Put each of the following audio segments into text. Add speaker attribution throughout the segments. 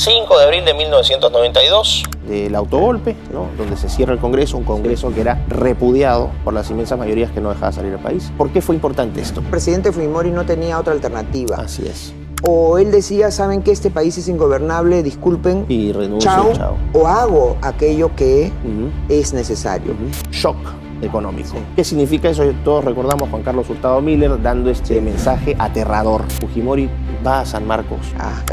Speaker 1: 5 de abril de 1992. Del autogolpe, ¿no? Donde se cierra el Congreso, un Congreso que era repudiado por las inmensas mayorías que no dejaba salir del país. ¿Por qué fue importante esto?
Speaker 2: El presidente Fujimori no tenía otra alternativa.
Speaker 1: Así es.
Speaker 2: O él decía, saben que este país es ingobernable, disculpen,
Speaker 1: y renuncio,
Speaker 2: chao. O hago aquello que es necesario.
Speaker 1: Shock económico. Sí. ¿Qué significa eso? Todos recordamos a Juan Carlos Hurtado Miller dando este mensaje aterrador. Fujimori va a San Marcos.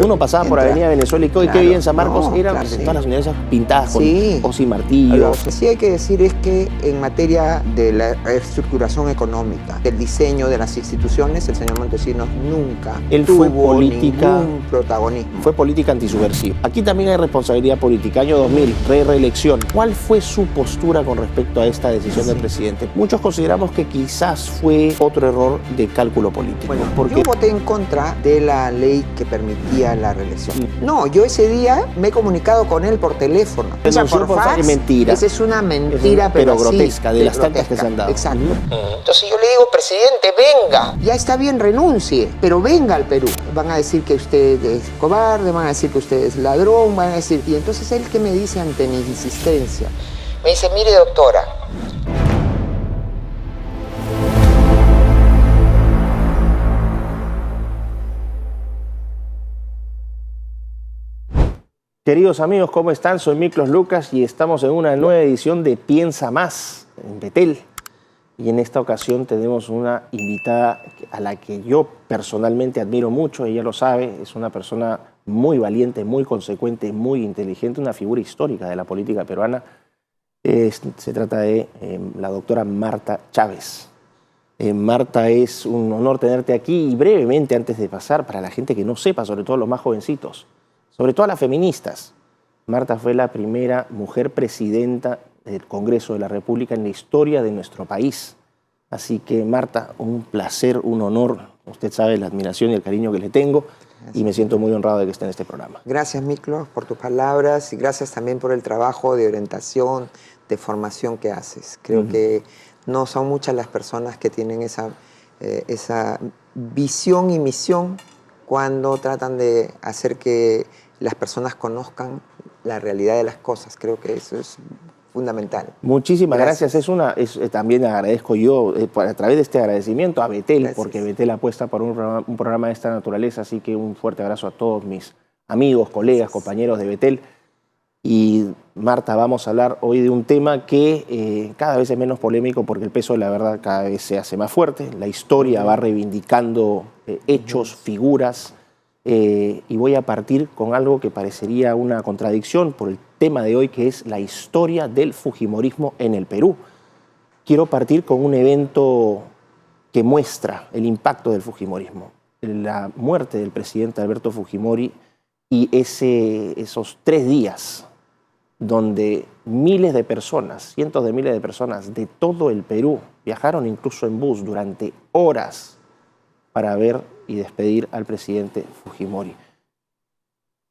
Speaker 1: Uno pasaba por Avenida Venezuela y qué bien San Marcos, eran todas las unidades pintadas con hoz y martillo.
Speaker 2: Lo que sí hay que decir es que en materia de la reestructuración económica, del diseño de las instituciones, el señor Montesinos nunca tuvo ningún protagonismo.
Speaker 1: Fue política antisubversiva. Aquí también hay responsabilidad política. Año 2000, reelección. ¿Cuál fue su postura con respecto a esta decisión del presidente? Muchos consideramos que quizás fue otro error de cálculo político.
Speaker 2: Bueno, yo voté en contra de la ley que permitía la reelección. No, yo ese día me he comunicado con él por teléfono.
Speaker 1: O sea, por fax, mentira.
Speaker 2: Esa es una mentira,
Speaker 1: pero grotesca, de las tantas que se han dado.
Speaker 2: Exacto. Entonces yo le digo, presidente, venga. Ya está bien, renuncie, pero venga al Perú. Van a decir que usted es cobarde, van a decir que usted es ladrón, van a decir... Y entonces él, ¿qué me dice ante mi insistencia? Me dice, mire, doctora,
Speaker 1: queridos amigos, ¿cómo están? Soy Miklos Lucas y estamos en una nueva edición de Piensa Más en Betel. Y en esta ocasión tenemos una invitada a la que yo personalmente admiro mucho, ella lo sabe, es una persona muy valiente, muy consecuente, muy inteligente, una figura histórica de la política peruana. Se trata de la doctora Marta Chávez. Marta, es un honor tenerte aquí y brevemente, antes de pasar, para la gente que no sepa, sobre todo los más jovencitos, sobre todo a las feministas. Marta fue la primera mujer presidenta del Congreso de la República en la historia de nuestro país. Así que, Marta, un placer, un honor. Usted sabe la admiración y el cariño que le tengo. Gracias. Y me siento muy honrado de que esté en este programa.
Speaker 2: Gracias, Miklos, por tus palabras y gracias también por el trabajo de orientación, de formación que haces. Creo que no son muchas las personas que tienen esa visión y misión cuando tratan de hacer que las personas conozcan la realidad de las cosas. Creo que eso es fundamental.
Speaker 1: Muchísimas gracias. También agradezco yo, a través de este agradecimiento, a Betel, porque Betel apuesta por un programa de esta naturaleza, así que un fuerte abrazo a todos mis amigos, colegas, compañeros de Betel. Y Marta, vamos a hablar hoy de un tema que cada vez es menos polémico porque el peso de la verdad cada vez se hace más fuerte. La historia va reivindicando hechos, figuras, y voy a partir con algo que parecería una contradicción por el tema de hoy, que es la historia del fujimorismo en el Perú. Quiero partir con un evento que muestra el impacto del fujimorismo. La muerte del presidente Alberto Fujimori y esos 3 días donde miles de personas, cientos de miles de personas de todo el Perú viajaron incluso en bus durante horas para ver y despedir al presidente Fujimori.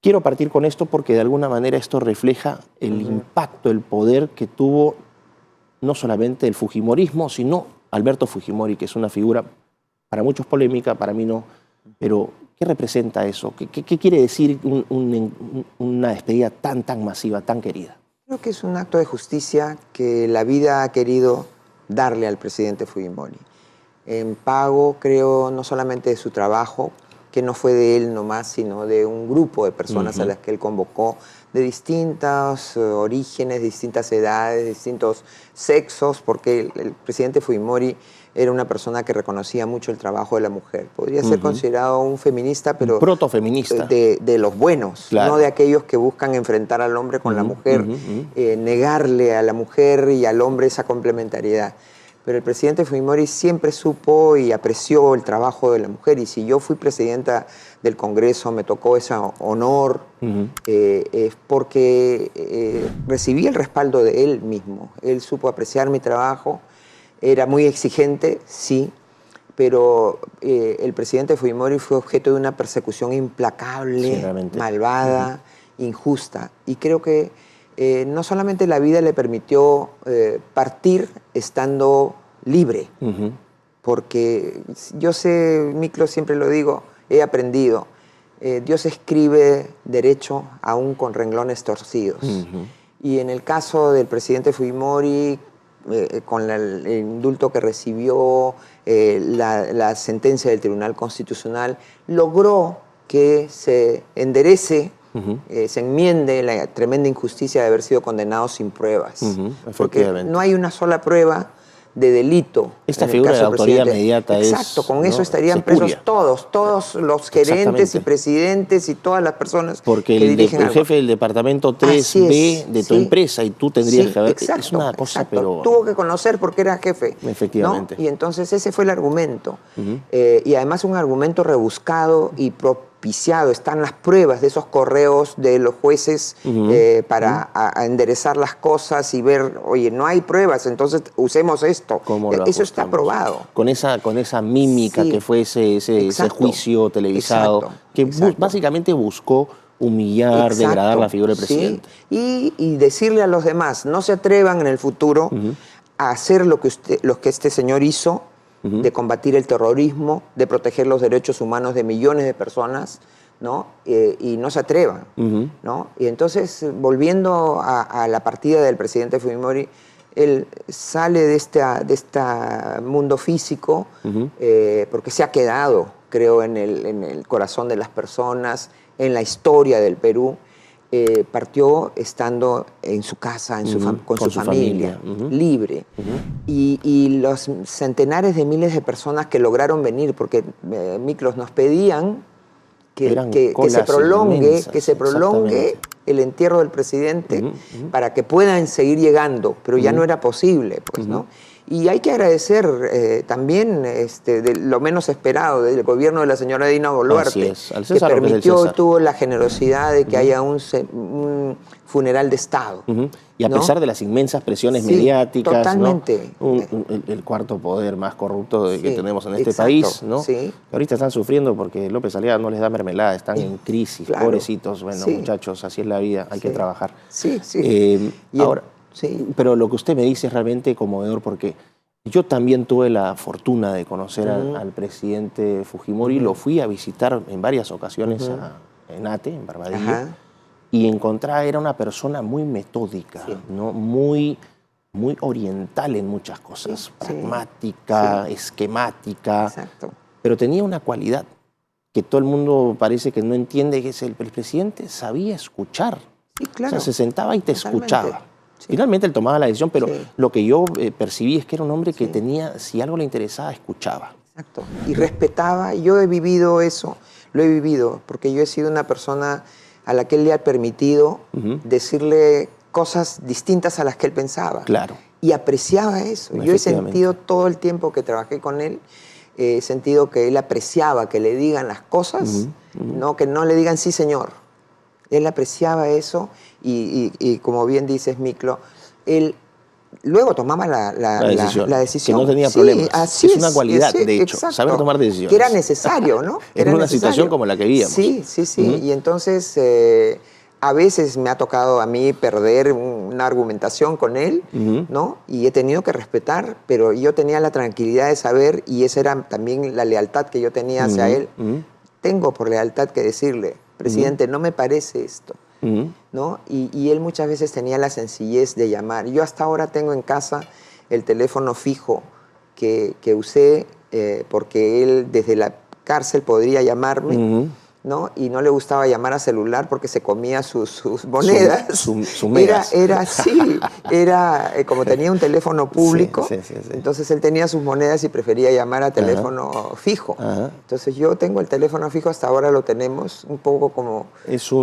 Speaker 1: Quiero partir con esto porque de alguna manera esto refleja el impacto, el poder que tuvo no solamente el fujimorismo, sino Alberto Fujimori, que es una figura para muchos polémica, para mí no, pero ¿qué representa eso? ¿Qué quiere decir una despedida tan masiva, tan querida?
Speaker 2: Creo que es un acto de justicia que la vida ha querido darle al presidente Fujimori. En pago, creo, no solamente de su trabajo, que no fue de él nomás, sino de un grupo de personas a las que él convocó, de distintos orígenes, distintas edades, distintos sexos, porque el presidente Fujimori era una persona que reconocía mucho el trabajo de la mujer. Podría ser considerado un feminista, pero...
Speaker 1: protofeminista.
Speaker 2: De los buenos, no de aquellos que buscan enfrentar al hombre con la mujer, negarle a la mujer y al hombre esa complementariedad. Pero el presidente Fujimori siempre supo y apreció el trabajo de la mujer. Y si yo fui presidenta del Congreso, me tocó ese honor, es porque recibí el respaldo de él mismo. Él supo apreciar mi trabajo, era muy exigente, sí, pero el presidente Fujimori fue objeto de una persecución implacable, malvada, injusta. Y creo que no solamente la vida le permitió partir estando libre, porque yo sé, Miklos, siempre lo digo, he aprendido, Dios escribe derecho aún con renglones torcidos. Y en el caso del presidente Fujimori, con el indulto que recibió, la sentencia del Tribunal Constitucional, logró que se enderece, se enmiende la tremenda injusticia de haber sido condenado sin pruebas. Porque no hay una sola prueba de delito.
Speaker 1: Esta figura de autoría inmediata es...
Speaker 2: Exacto, con eso estarían presos todos los gerentes y presidentes y todas las personas
Speaker 1: porque
Speaker 2: que dirigen
Speaker 1: el jefe del departamento 3B de tu empresa y tú tendrías que haber...
Speaker 2: Exacto,
Speaker 1: es una cosa, pero...
Speaker 2: Tuvo que conocer porque era jefe.
Speaker 1: Efectivamente.
Speaker 2: ¿no? Y entonces ese fue el argumento. Y además un argumento rebuscado y propiciado. Están las pruebas de esos correos de los jueces para a enderezar las cosas y ver, oye, no hay pruebas, entonces usemos esto. Eso está probado.
Speaker 1: Con esa mímica que fue ese juicio televisado, que básicamente buscó humillar, degradar la figura del presidente.
Speaker 2: Y decirle a los demás, no se atrevan en el futuro a hacer lo que este señor hizo, de combatir el terrorismo, de proteger los derechos humanos de millones de personas, ¿no? Y no se atrevan. ¿no? Y entonces, volviendo a la partida del presidente Fujimori, él sale de este mundo físico porque se ha quedado, creo, en el corazón de las personas, en la historia del Perú. Partió estando en su casa, con su familia. Libre. Y los centenares de miles de personas que lograron venir, porque Miklos nos pedían que se prolongue el entierro del presidente para que puedan seguir llegando, pero ya no era posible, pues, ¿no? Y hay que agradecer también de lo menos esperado del gobierno de la señora Dina Boluarte, que permitió y tuvo la generosidad de que haya un funeral de Estado.
Speaker 1: Y a pesar de las inmensas presiones mediáticas,
Speaker 2: totalmente.
Speaker 1: ¿no? el cuarto poder más corrupto que tenemos en este país, ¿no? Que ahorita están sufriendo porque López Aliaga no les da mermelada, están en crisis, pobrecitos. Bueno, muchachos, así es la vida, hay que trabajar. Ahora, pero lo que usted me dice es realmente conmovedor porque yo también tuve la fortuna de conocer al presidente Fujimori, lo fui a visitar en varias ocasiones a Enate, en Barbadillo, y encontraba, era una persona muy metódica, ¿no? muy oriental en muchas cosas, pragmática, esquemática, pero tenía una cualidad que todo el mundo parece que no entiende, que es el presidente sabía escuchar. O sea, se sentaba y te escuchaba. Finalmente él tomaba la decisión, pero lo que yo percibí es que era un hombre que tenía, si algo le interesaba, escuchaba.
Speaker 2: Exacto. Y respetaba. Yo he vivido eso, lo he vivido, porque yo he sido una persona a la que él le ha permitido decirle cosas distintas a las que él pensaba.
Speaker 1: Claro.
Speaker 2: Y apreciaba eso. Yo he sentido todo el tiempo que trabajé con él, he sentido que él apreciaba que le digan las cosas, no que no le digan sí, señor. Él apreciaba eso y como bien dices, Miklo, él luego tomaba la decisión.
Speaker 1: Que no tenía problemas. Es una cualidad, de hecho, saber tomar decisiones.
Speaker 2: Que era necesario, ¿no?
Speaker 1: En una situación como la que vivíamos.
Speaker 2: Sí. Y entonces a veces me ha tocado a mí perder una argumentación con él, ¿no? Y he tenido que respetar, pero yo tenía la tranquilidad de saber, y esa era también la lealtad que yo tenía hacia él. Tengo por lealtad que decirle, presidente, no me parece esto, ¿no? Y él muchas veces tenía la sencillez de llamar. Yo hasta ahora tengo en casa el teléfono fijo que usé porque él desde la cárcel podría llamarme, ¿no? Y no le gustaba llamar a celular porque se comía sus monedas.
Speaker 1: Su megas.
Speaker 2: Era como tenía un teléfono público, entonces él tenía sus monedas y prefería llamar a teléfono fijo. Entonces yo tengo el teléfono fijo, hasta ahora lo tenemos, un poco como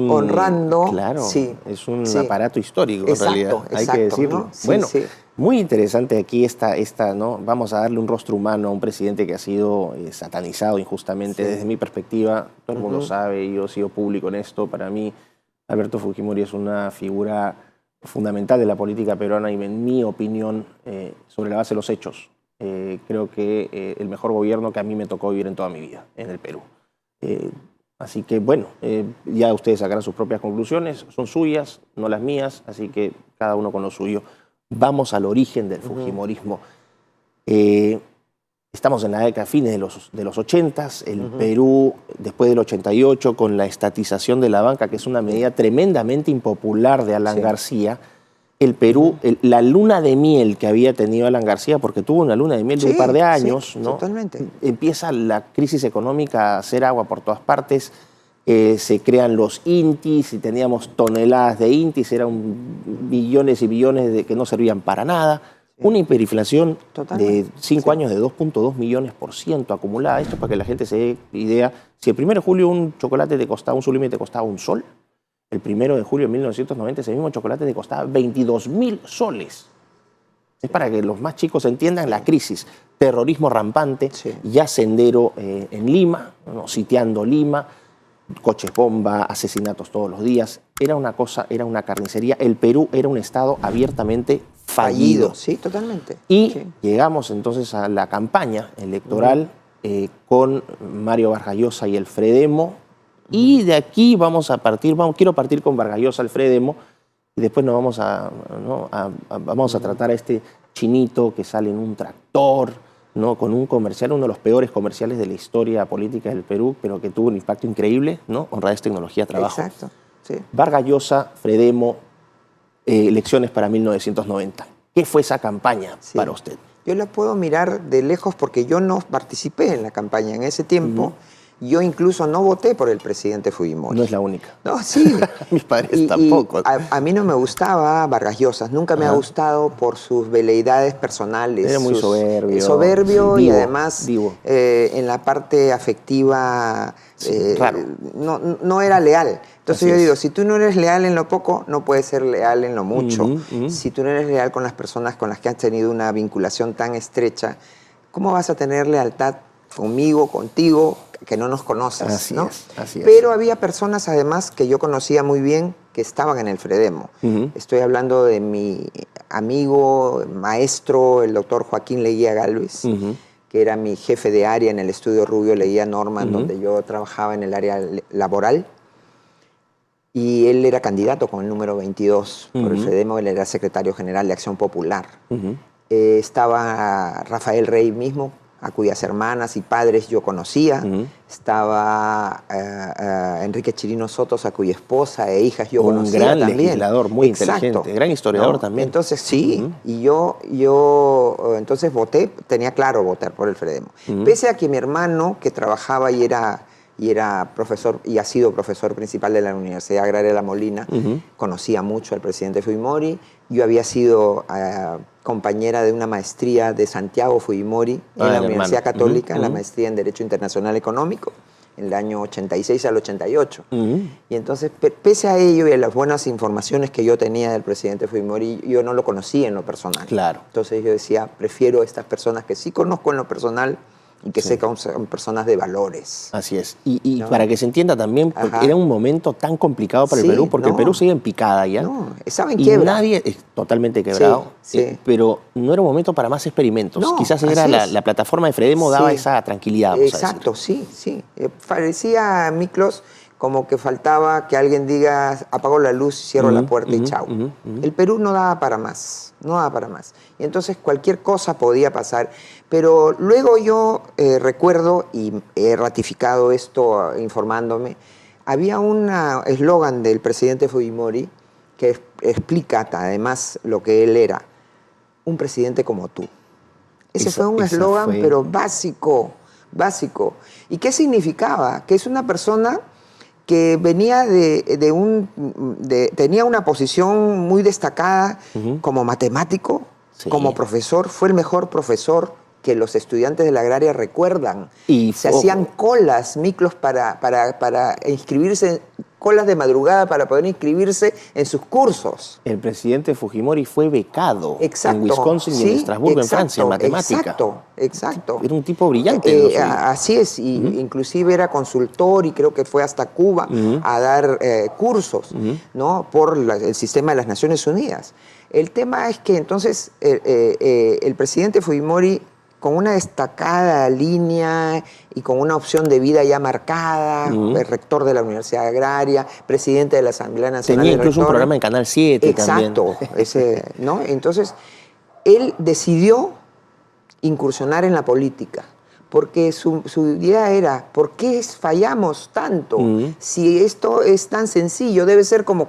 Speaker 2: honrando.
Speaker 1: Claro, es un aparato histórico, en realidad, hay que decirlo.
Speaker 2: ¿No?
Speaker 1: Bueno, muy interesante aquí ¿no? Vamos a darle un rostro humano a un presidente que ha sido satanizado injustamente. Desde mi perspectiva, todo el mundo sabe, yo he sido público en esto, para mí Alberto Fujimori es una figura fundamental de la política peruana y, en mi opinión, sobre la base de los hechos, creo que el mejor gobierno que a mí me tocó vivir en toda mi vida, en el Perú. Así que, bueno, ya ustedes sacarán sus propias conclusiones, son suyas, no las mías, así que cada uno con lo suyo. Vamos al origen del fujimorismo. Estamos en la década, fines de los 80s, el Perú, después del 88, con la estatización de la banca, que es una medida tremendamente impopular de Alan García, el Perú, la luna de miel que había tenido Alan García, porque tuvo una luna de miel de un par de años, ¿no?
Speaker 2: Totalmente.
Speaker 1: Empieza la crisis económica a hacer agua por todas partes, se crean los INTIs y teníamos toneladas de INTIs, eran billones y billones que no servían para nada. Una hiperinflación de 5 años de 2.2 millones % acumulada. Esto para que la gente se dé idea. Si el 1 de julio un chocolate te costaba, un Sulime te costaba un sol, el 1 de julio de 1990 ese mismo chocolate te costaba 22.000 soles. Es para que los más chicos entiendan la crisis. Terrorismo rampante, ya Sendero en Lima, ¿no? Sitiando Lima, coches bomba, asesinatos todos los días. Era una cosa, era una carnicería. El Perú era un estado abiertamente fallido.
Speaker 2: Sí, totalmente.
Speaker 1: Y llegamos entonces a la campaña electoral con Mario Vargas Llosa y el Fredemo. Y de aquí vamos a partir, quiero partir con Vargas Llosa, el Fredemo, y después nos vamos vamos a tratar a este chinito que sale en un tractor, ¿no? Con un comercial, uno de los peores comerciales de la historia política del Perú, pero que tuvo un impacto increíble, ¿no? Honradez, tecnología, trabajo.
Speaker 2: Exacto. Sí.
Speaker 1: Vargas Llosa, Fredemo, elecciones para 1990. ¿Qué fue esa campaña para usted?
Speaker 2: Yo la puedo mirar de lejos porque yo no participé en la campaña en ese tiempo. Yo incluso no voté por el presidente Fujimori.
Speaker 1: No es la única.
Speaker 2: No, sí.
Speaker 1: Mis padres tampoco.
Speaker 2: A mí no me gustaba Vargas Llosa. Nunca me ha gustado por sus veleidades personales.
Speaker 1: Era muy soberbio.
Speaker 2: Soberbio
Speaker 1: vivo,
Speaker 2: y además
Speaker 1: vivo.
Speaker 2: En la parte afectiva no era leal. Entonces yo digo, si tú no eres leal en lo poco, no puedes ser leal en lo mucho. Si tú no eres leal con las personas con las que has tenido una vinculación tan estrecha, ¿cómo vas a tener lealtad conmigo, contigo, que no nos conoces?
Speaker 1: Así
Speaker 2: ¿no?
Speaker 1: es.
Speaker 2: Pero había personas además que yo conocía muy bien que estaban en el Fredemo. Estoy hablando de mi amigo, maestro, el doctor Joaquín Leguía Gálvez, que era mi jefe de área en el estudio Rubio Leguía Norman, donde yo trabajaba en el área laboral. Y él era candidato con el número 22 por el Fredemo, él era secretario general de Acción Popular. Estaba Rafael Rey mismo, a cuyas hermanas y padres yo conocía. Estaba Enrique Chirino Sotos, a cuya esposa e hijas yo conocía
Speaker 1: también. Un gran
Speaker 2: también.
Speaker 1: legislador, muy inteligente, gran historiador también.
Speaker 2: Entonces sí, y yo entonces voté, tenía claro votar por el Fredemo. Pese a que mi hermano, que trabajaba y era profesor, y ha sido profesor principal de la Universidad Agraria de La Molina, conocía mucho al presidente Fujimori. Yo había sido compañera de una maestría de Santiago Fujimori en la Universidad Católica, en la maestría en Derecho Internacional Económico, en el año 86 al 88. Y entonces, pese a ello y a las buenas informaciones que yo tenía del presidente Fujimori, yo no lo conocía en lo personal.
Speaker 1: Claro.
Speaker 2: Entonces yo decía, prefiero estas personas que sí conozco en lo personal y que sé que son personas de valores.
Speaker 1: Así es. Y para que se entienda también, porque era un momento tan complicado para el Perú, porque el Perú sigue en picada ya.
Speaker 2: No, estaba en quiebra.
Speaker 1: Nadie es totalmente quebrado, pero no era un momento para más experimentos.
Speaker 2: No,
Speaker 1: quizás era la plataforma de Fredemo daba esa tranquilidad.
Speaker 2: Exacto, sí. Parecía a Miklos como que faltaba que alguien diga, apago la luz, cierro la puerta y chau. El Perú no daba para más, Y entonces cualquier cosa podía pasar. Pero luego yo recuerdo, y he ratificado esto informándome, había un eslogan del presidente Fujimori que explica además lo que él era, un presidente como tú. Ese fue un eslogan, pero básico. ¿Y qué significaba? Que es una persona que venía tenía una posición muy destacada como matemático, como profesor, fue el mejor profesor que los estudiantes de la agraria recuerdan. Y se hacían colas, Miklos, para inscribirse, colas de madrugada para poder inscribirse en sus cursos.
Speaker 1: El presidente Fujimori fue becado en Wisconsin y en Estrasburgo, en Francia, en matemática.
Speaker 2: Exacto.
Speaker 1: Era un tipo brillante.
Speaker 2: Así es, inclusive era consultor y creo que fue hasta Cuba a dar cursos, ¿no? Por el sistema de las Naciones Unidas. El tema es que entonces el presidente Fujimori, con una destacada línea y con una opción de vida ya marcada, el rector de la Universidad Agraria, presidente de la Asamblea Nacional.
Speaker 1: Tenía incluso un programa en Canal 7
Speaker 2: también. Exacto, ¿no? Entonces, él decidió incursionar en la política, porque su idea era, ¿por qué fallamos tanto? Si esto es tan sencillo, debe ser como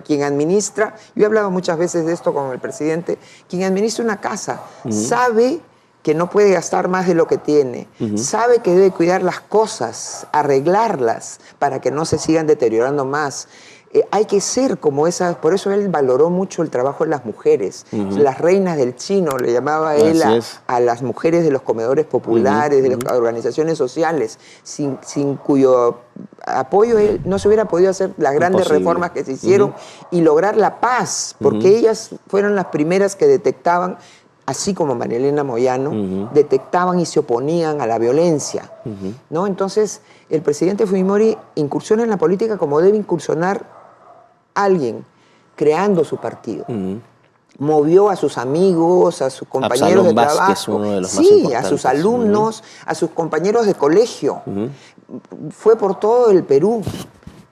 Speaker 2: quien administra, yo he hablado muchas veces de esto con el presidente, quien administra una casa, sabe que no puede gastar más de lo que tiene, sabe que debe cuidar las cosas, arreglarlas para que no se sigan deteriorando más. Hay que ser como esas, por eso él valoró mucho el trabajo de las mujeres, las reinas del chino, le llamaba él a las mujeres de los comedores populares, de las organizaciones sociales, sin cuyo apoyo él no se hubiera podido hacer las grandes reformas que se hicieron y lograr la paz, porque ellas fueron las primeras que detectaban, así como María Elena Moyano, detectaban y se oponían a la violencia, ¿no? Entonces, el presidente Fujimori incursiona en la política como debe incursionar alguien, creando su partido. Movió a sus amigos, a sus compañeros de trabajo,
Speaker 1: uno de los más importantes,
Speaker 2: a sus alumnos, a sus compañeros de colegio. Fue por todo el Perú.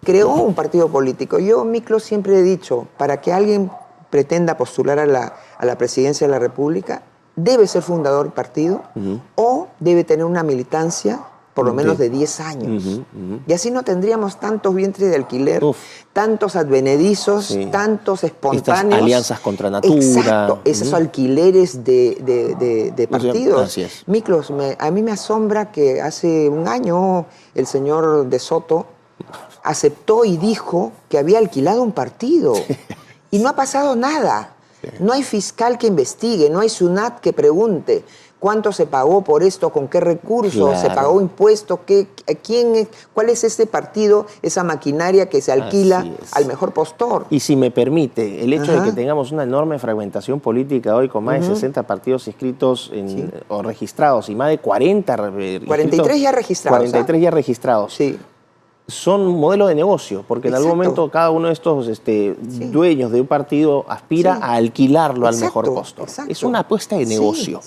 Speaker 2: Creó un partido político. Yo, Miklos, siempre he dicho, para que alguien pretenda postular a la presidencia de la República, debe ser fundador del partido o debe tener una militancia por lo menos de 10 años. Y así no tendríamos tantos vientres de alquiler, tantos advenedizos, tantos espontáneos.
Speaker 1: Estas alianzas contra natura.
Speaker 2: Exacto, esos alquileres de partidos.
Speaker 1: Así es.
Speaker 2: Miklos, a mí me asombra que hace un año el señor De Soto aceptó y dijo que había alquilado un partido. Y no ha pasado nada. No hay fiscal que investigue, no hay SUNAT que pregunte cuánto se pagó por esto, con qué recursos, se pagó impuestos, cuál es ese partido, esa maquinaria que se alquila al mejor postor.
Speaker 1: Y si me permite, el hecho de que tengamos una enorme fragmentación política hoy con más de 60 partidos inscritos o registrados y más de
Speaker 2: 43 ya registrados.
Speaker 1: 43 ya registrados.
Speaker 2: Sí.
Speaker 1: Son un modelo de negocio, porque en algún momento cada uno de estos dueños de un partido aspira a alquilarlo al mejor costo. Es una apuesta de negocio.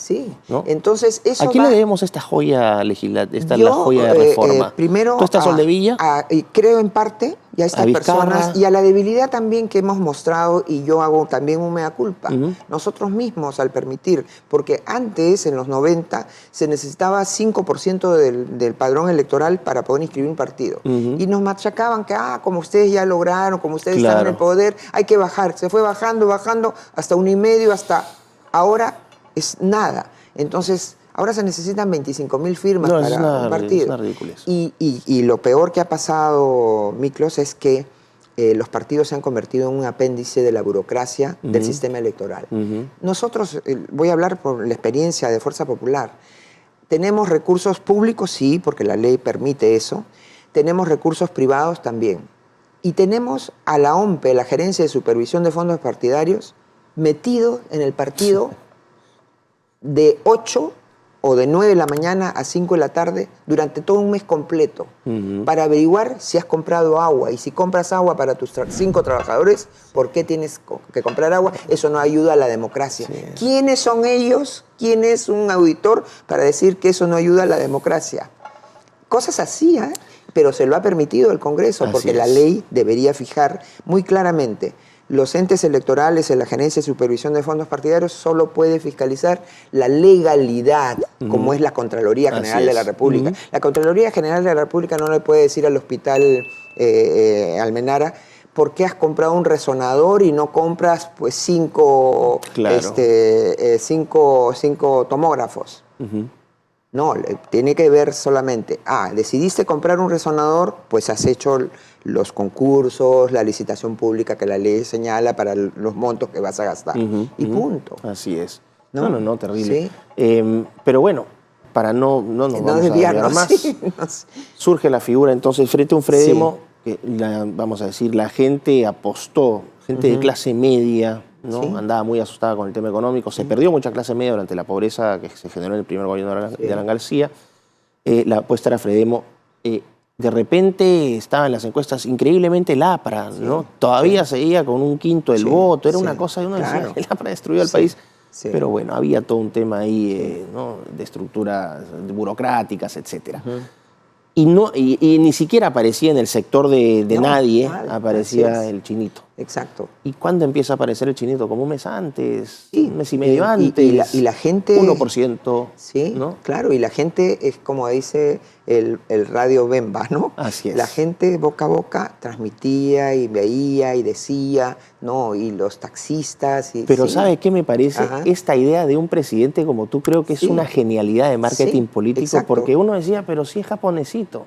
Speaker 1: ¿No?
Speaker 2: Entonces, eso
Speaker 1: ¿a quién le debemos esta joya legislativa, la joya de reforma?
Speaker 2: Primero,
Speaker 1: ¿Tú estás Soldevilla?
Speaker 2: Creo en parte, y a estas personas, y a la debilidad también que hemos mostrado, y yo hago también un mea culpa, nosotros mismos al permitir, porque antes, en los 90, se necesitaba 5% del padrón electoral para poder inscribir un partido. Y nos machacaban que, como ustedes ya lograron, como ustedes están en el poder, hay que bajar. Se fue bajando, hasta 1,5, hasta ahora es nada. Entonces, ahora se necesitan 25.000 firmas para un partido.
Speaker 1: Es una ridiculez.
Speaker 2: Y lo peor que ha pasado, Miklos, es que los partidos se han convertido en un apéndice de la burocracia del sistema electoral. Nosotros, voy a hablar por la experiencia de Fuerza Popular, tenemos recursos públicos, sí, porque la ley permite eso. Tenemos recursos privados también. Y tenemos a la OMPE, la Gerencia de Supervisión de Fondos Partidarios, metido en el partido de 8 o de 9 de la mañana a 5 de la tarde durante todo un mes completo para averiguar si has comprado agua. Y si compras agua para tus 5 trabajadores, ¿por qué tienes que comprar agua? Eso no ayuda a la democracia. ¿Quiénes son ellos? ¿Quién es un auditor para decir que eso no ayuda a la democracia? Cosas así, pero se lo ha permitido el Congreso, porque la ley debería fijar muy claramente: los entes electorales en la Gerencia de Supervisión de Fondos Partidarios solo puede fiscalizar la legalidad, como es la Contraloría General de la República. La Contraloría General de la República no le puede decir al Hospital Almenara: ¿por qué has comprado un resonador y no compras 5 tomógrafos? No, tiene que ver solamente, decidiste comprar un resonador, pues has hecho los concursos, la licitación pública que la ley señala para los montos que vas a gastar. Y punto.
Speaker 1: Así es. No, terrible. ¿Sí? Pero bueno, para no nos vamos a desviar más, surge la figura entonces frente a un Fredemo, que vamos a decir, la gente apostó, gente de clase media, ¿no? Andaba muy asustada con el tema económico. Se perdió mucha clase media durante la pobreza que se generó en el primer gobierno de Alan García. La apuesta era Fredemo. De repente estaba en las encuestas increíblemente el APRA, ¿no? Todavía seguía con 1/5 del voto. Era una cosa de uno decía, el APRA destruyó el país. Pero bueno, había todo un tema ahí, ¿no? De estructuras burocráticas, etc. Y ni siquiera aparecía en el sector de nadie, aparecía el Chinito.
Speaker 2: exacto.
Speaker 1: ¿Y cuándo empieza a aparecer el chinito? Como un mes antes,
Speaker 2: Sí,
Speaker 1: un mes y medio antes.
Speaker 2: Y la gente...
Speaker 1: 1%.
Speaker 2: Sí,
Speaker 1: ¿no?
Speaker 2: claro, y la gente es como dice el Radio Bemba, ¿no?
Speaker 1: Así es.
Speaker 2: La gente boca a boca transmitía y veía y decía, ¿no? Y los taxistas...
Speaker 1: Pero
Speaker 2: sí.
Speaker 1: ¿sabe qué me parece?
Speaker 2: Ajá.
Speaker 1: Esta idea de un presidente como tú creo que es una genialidad de marketing político,
Speaker 2: exacto.
Speaker 1: porque uno decía, pero sí es japonesito.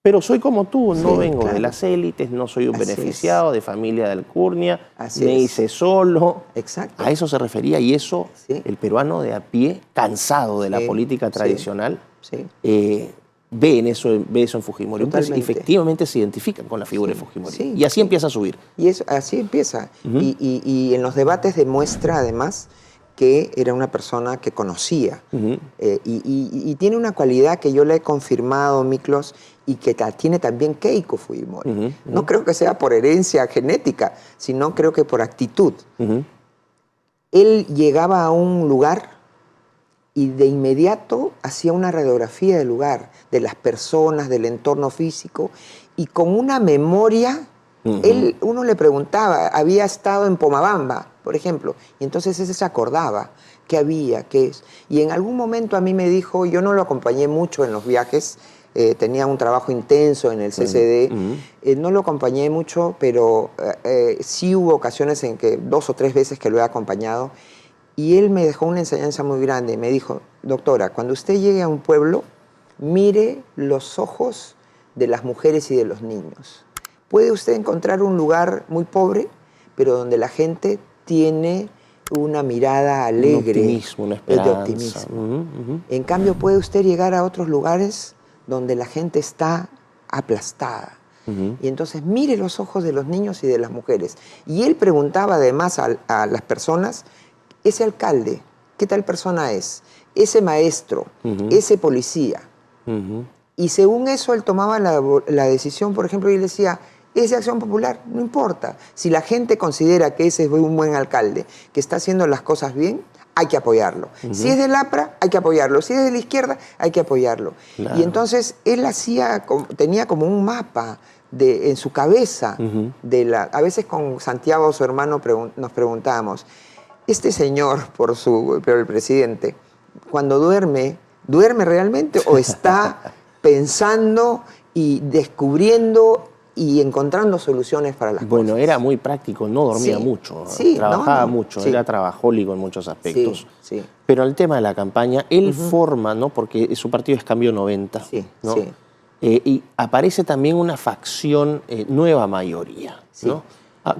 Speaker 1: Pero soy como tú, no vengo de las élites, no soy un beneficiado de familia de alcurnia, me hice solo.
Speaker 2: Exacto.
Speaker 1: A eso se refería y eso el peruano de a pie, cansado de la política tradicional, ve eso en Fujimori. Entonces, efectivamente se identifican con la figura de Fujimori. Y así empieza a subir.
Speaker 2: Y así empieza. Y en los debates demuestra además que era una persona que conocía. Y tiene una cualidad que yo le he confirmado, Miklos, y que tiene también Keiko Fujimori. No creo que sea por herencia genética, sino creo que por actitud. Él llegaba a un lugar y de inmediato hacía una radiografía del lugar, de las personas, del entorno físico, y con una memoria, uno le preguntaba, había estado en Pomabamba, por ejemplo, y entonces ese se acordaba qué había, qué es. Y en algún momento a mí me dijo, yo no lo acompañé mucho en los viajes, tenía un trabajo intenso en el CCD, no lo acompañé mucho, pero sí hubo ocasiones en que 2 o 3 veces que lo he acompañado, y él me dejó una enseñanza muy grande. Me dijo, doctora, cuando usted llegue a un pueblo, mire los ojos de las mujeres y de los niños. Puede usted encontrar un lugar muy pobre, pero donde la gente tiene una mirada alegre.
Speaker 1: Un optimismo, una esperanza.
Speaker 2: De optimismo. En cambio, puede usted llegar a otros lugares donde la gente está aplastada. Y entonces mire los ojos de los niños y de las mujeres. Y él preguntaba además a las personas, ese alcalde, ¿qué tal persona es? Ese maestro, ese policía. Y según eso él tomaba la decisión, por ejemplo, y él decía, es de Acción Popular, no importa. Si la gente considera que ese es un buen alcalde, que está haciendo las cosas bien, hay que apoyarlo. Si es del APRA, hay que apoyarlo. Si es de la izquierda, hay que apoyarlo. Claro. Y entonces él tenía como un mapa en su cabeza. A veces con Santiago, su hermano, nos preguntábamos, este señor, por el presidente, cuando ¿duerme realmente o está pensando y descubriendo y encontrando soluciones para las cosas?
Speaker 1: Bueno, era muy práctico, no dormía mucho, trabajaba mucho, era trabajólico en muchos aspectos. Pero el tema de la campaña, él forma, ¿no? Porque su partido es Cambio 90, ¿no? Y aparece también una facción Nueva Mayoría, ¿no?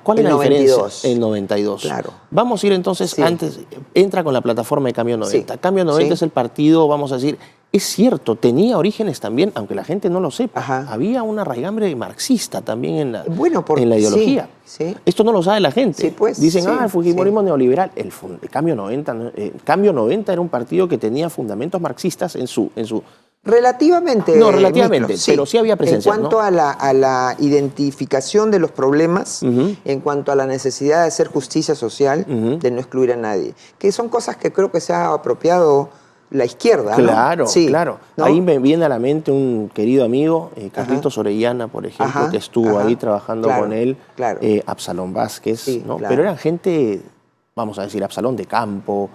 Speaker 1: ¿Cuál es la diferencia? El 92.
Speaker 2: Claro.
Speaker 1: Vamos a ir entonces, antes, entra con la plataforma de Cambio 90. Cambio 90 es el partido, vamos a decir, es cierto, tenía orígenes también, aunque la gente no lo sepa. Había una raigambre marxista también en la ideología. Esto no lo sabe la gente. Dicen, el fujimorismo neoliberal. El Cambio 90 era un partido que tenía fundamentos marxistas en su
Speaker 2: relativamente.
Speaker 1: No, relativamente, pero sí había presencia.
Speaker 2: En cuanto a la identificación de los problemas, en cuanto a la necesidad de hacer justicia social, de no excluir a nadie, que son cosas que creo que se ha apropiado la izquierda.
Speaker 1: Claro, claro. ¿No? Ahí me viene a la mente un querido amigo, Carlitos Orellana, por ejemplo, que estuvo ahí trabajando con él, Absalón Vázquez, ¿no? Pero eran gente, vamos a decir, Absalón de campo,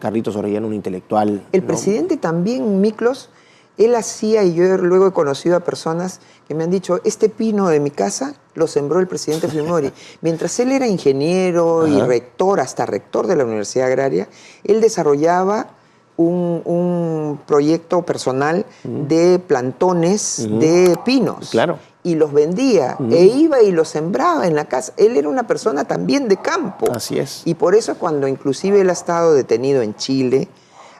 Speaker 1: Carlitos Orellana, un intelectual.
Speaker 2: El presidente también, Miklos, él hacía, y yo luego he conocido a personas que me han dicho, este pino de mi casa lo sembró el presidente Fujimori. Mientras él era ingeniero y rector, hasta rector de la Universidad Agraria, él desarrollaba un proyecto personal de plantones de pinos.
Speaker 1: Claro.
Speaker 2: Y los vendía, e iba y los sembraba en la casa. Él era una persona también de campo.
Speaker 1: Así es.
Speaker 2: Y por eso cuando inclusive él ha estado detenido en Chile,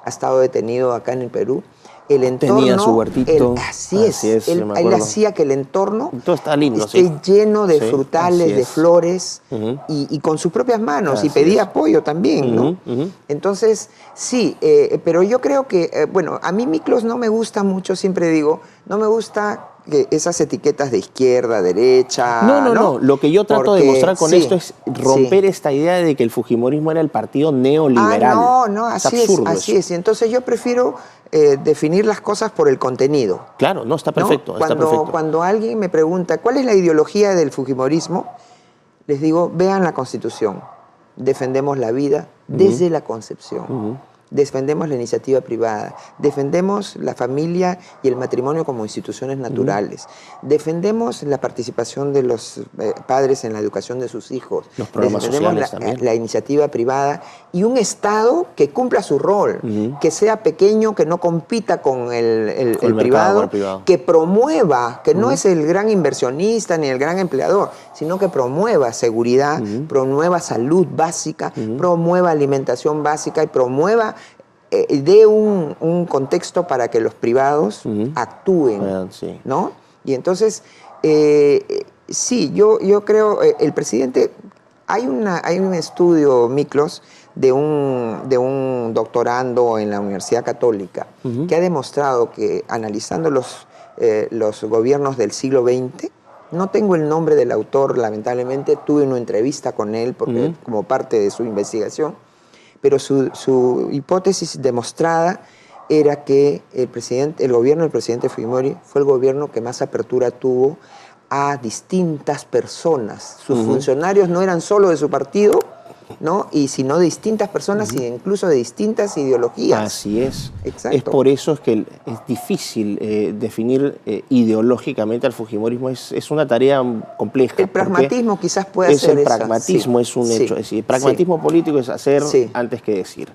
Speaker 2: ha estado detenido acá en el Perú, el entorno...
Speaker 1: Tenía su huertito.
Speaker 2: Así es. Él hacía que el entorno
Speaker 1: todo está lindo,
Speaker 2: esté lleno de frutales, de flores, y con sus propias manos, y pedía apoyo también, ¿no? Entonces, sí, pero yo creo que, bueno, a mí Miklos no me gusta mucho, siempre digo, no me gusta esas etiquetas de izquierda, derecha.
Speaker 1: No. Lo que yo trato de mostrar con esto es romper esta idea de que el fujimorismo era el partido neoliberal.
Speaker 2: Así es. Entonces yo prefiero definir las cosas por el contenido.
Speaker 1: Claro, está perfecto.
Speaker 2: Cuando alguien me pregunta, ¿cuál es la ideología del fujimorismo? les digo, vean la Constitución, defendemos la vida desde la concepción. Defendemos la iniciativa privada, defendemos la familia y el matrimonio como instituciones naturales, defendemos la participación de los padres en la educación de sus hijos,
Speaker 1: los programas sociales
Speaker 2: la iniciativa privada y un Estado que cumpla su rol, que sea pequeño, que no compita con el privado, que promueva, que no es el gran inversionista ni el gran empleador, sino que promueva seguridad, promueva salud básica, promueva alimentación básica y promueva dé un contexto para que los privados actúen, ¿no? Y entonces, sí, yo creo, el presidente, hay un estudio, Miklos, de un doctorando en la Universidad Católica, que ha demostrado que analizando los gobiernos del siglo XX, no tengo el nombre del autor, lamentablemente, tuve una entrevista con él porque, como parte de su investigación, pero su hipótesis demostrada era que el gobierno del presidente Fujimori fue el gobierno que más apertura tuvo a distintas personas. Sus funcionarios no eran solo de su partido, ¿no? Sino de distintas personas e incluso de distintas ideologías.
Speaker 1: Así es.
Speaker 2: Exacto.
Speaker 1: Es por eso es que es difícil definir ideológicamente al fujimorismo. Es una tarea compleja.
Speaker 2: El pragmatismo quizás puede ser
Speaker 1: el pragmatismo es un hecho. Es decir, el pragmatismo político es hacer antes que decir.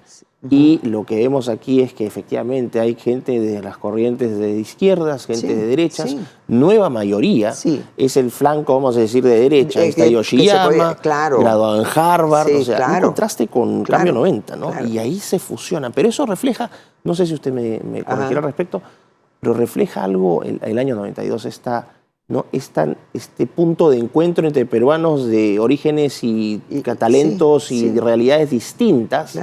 Speaker 1: Y lo que vemos aquí es que efectivamente hay gente de las corrientes de izquierdas, gente de derechas, nueva mayoría, es el flanco, vamos a decir, de derecha. Está Yoshiyama, graduado en Harvard, o sea, un contraste con Cambio 90, ¿no? Y ahí se fusionan. Pero eso refleja, no sé si usted me corregirá al respecto, pero refleja algo, el año 92, este punto de encuentro entre peruanos de orígenes y talentos y realidades distintas,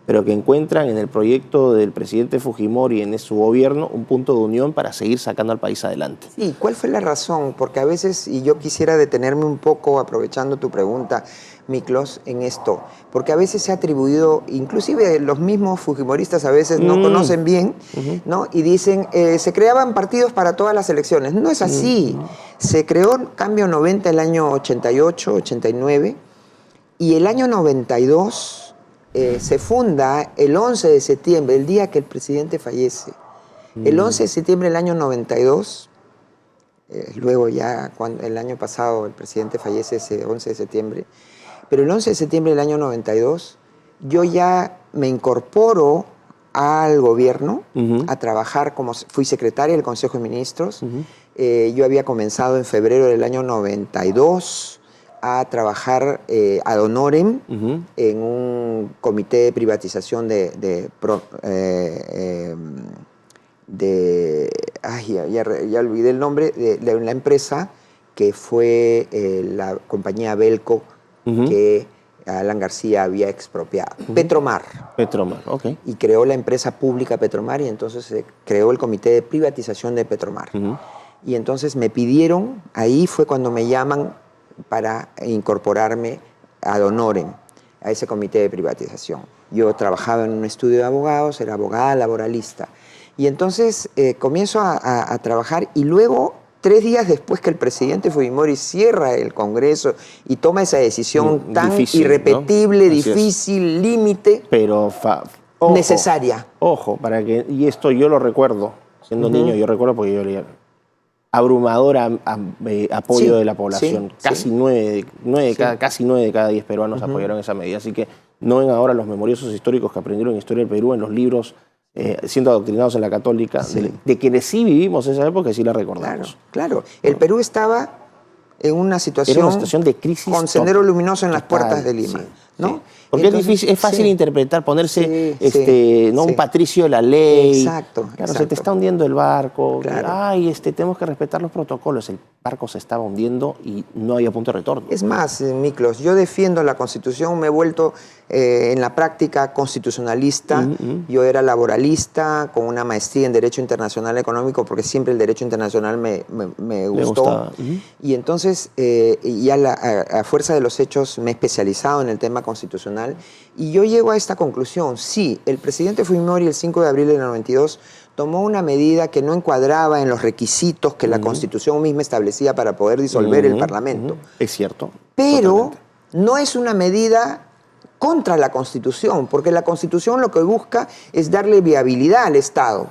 Speaker 1: pero que encuentran en el proyecto del presidente Fujimori, en su gobierno, un punto de unión para seguir sacando al país adelante.
Speaker 2: Sí, ¿cuál fue la razón? Porque a veces, y yo quisiera detenerme un poco, aprovechando tu pregunta, Miklos, en esto, porque a veces se ha atribuido, inclusive los mismos fujimoristas a veces no conocen bien, ¿no? Y dicen, se creaban partidos para todas las elecciones. No es así. Se creó Cambio 90 el año 88, 89, y el año 92... se funda el 11 de septiembre, el día que el presidente fallece. El 11 de septiembre del año 92, luego ya el año pasado el presidente fallece ese 11 de septiembre, pero el 11 de septiembre del año 92 yo ya me incorporo al gobierno a trabajar fui secretaria del Consejo de Ministros. Yo había comenzado en febrero del año 92 a trabajar ad honorem en un comité de privatización ya olvidé el nombre, de una empresa que fue la compañía Belco que Alan García había expropiado. Petromar.
Speaker 1: Petromar, ok.
Speaker 2: Y creó la empresa pública Petromar y entonces se creó el comité de privatización de Petromar. Y entonces me pidieron, ahí fue cuando me llaman para incorporarme ad honorem a ese comité de privatización. Yo trabajaba en un estudio de abogados, era abogada laboralista. Y entonces comienzo a trabajar y luego, 3 días después que el presidente Fujimori cierra el Congreso y toma esa decisión tan difícil, irrepetible, ¿no? Difícil, límite, pero necesaria.
Speaker 1: Ojo, y esto yo lo recuerdo, siendo niño, yo recuerdo porque yo leía abrumador apoyo de la población. Casi 9 de cada 10 peruanos apoyaron esa medida. Así que no ven ahora los memoriosos históricos que aprendieron historia del Perú en los libros, siendo adoctrinados en la Católica, de quienes sí vivimos esa época y sí la recordamos.
Speaker 2: Claro. El Perú estaba en una situación
Speaker 1: de crisis
Speaker 2: con sendero luminoso en las puertas de Lima, ¿no?
Speaker 1: Porque entonces, es fácil interpretar, ponerse un patricio de la ley. Exacto. Se te está hundiendo el barco. Tenemos que respetar los protocolos. El barco se estaba hundiendo y no había punto de retorno.
Speaker 2: Es más, Miklos, yo defiendo la Constitución, me he vuelto en la práctica constitucionalista. Yo era laboralista con una maestría en Derecho Internacional Económico porque siempre el Derecho Internacional me gustó. Y entonces, a fuerza de los hechos, me he especializado en el tema constitucional y yo llego a esta conclusión. Sí, el presidente Fujimori el 5 de abril del 92 tomó una medida que no encuadraba en los requisitos que la Constitución misma establecía para poder disolver el Parlamento.
Speaker 1: Es cierto.
Speaker 2: Pero
Speaker 1: totalmente.
Speaker 2: no es una medida contra la Constitución, porque la Constitución lo que busca es darle viabilidad al Estado.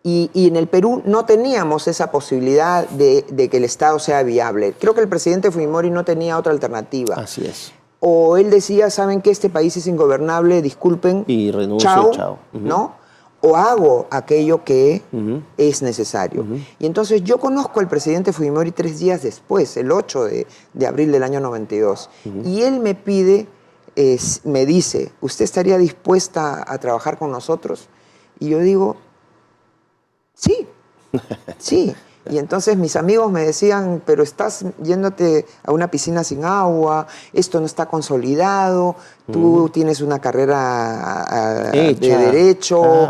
Speaker 2: Y en el Perú no teníamos esa posibilidad de que el Estado sea viable. Creo que el presidente Fujimori no tenía otra alternativa.
Speaker 1: Así es.
Speaker 2: O él decía, ¿saben qué? Este país es ingobernable, disculpen.
Speaker 1: Y renuncio, chao.
Speaker 2: ¿No? O hago aquello que es necesario. Y entonces yo conozco al presidente Fujimori 3 días después, el 8 de abril del año 92. Y él me pide, me dice, ¿usted estaría dispuesta a trabajar con nosotros? Y yo digo, sí, sí. Y entonces mis amigos me decían, pero estás yéndote a una piscina sin agua, esto no está consolidado, tú tienes una carrera de derecho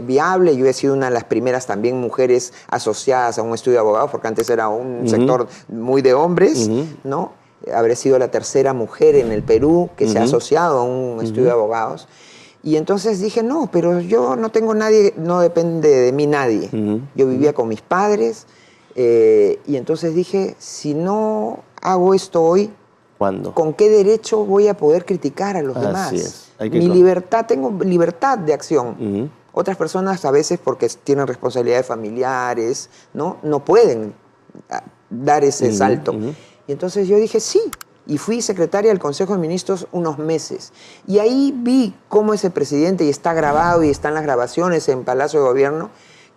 Speaker 2: viable. Yo he sido una de las primeras también mujeres asociadas a un estudio de abogados, porque antes era un sector muy de hombres, ¿no? Habré sido la tercera mujer en el Perú que se ha asociado a un estudio de abogados. Y entonces dije, no, pero yo no tengo nadie, no depende de mí nadie. Yo vivía con mis padres y entonces dije, si no hago esto hoy,
Speaker 1: ¿cuándo?
Speaker 2: ¿Con qué derecho voy a poder criticar a los demás?
Speaker 1: Es.
Speaker 2: Mi libertad, tengo libertad de acción. Otras personas a veces porque tienen responsabilidades familiares, no pueden dar ese salto. Y entonces yo dije, sí. Y fui secretaria del Consejo de Ministros unos meses. Y ahí vi cómo ese presidente, y está grabado y están las grabaciones en Palacio de Gobierno,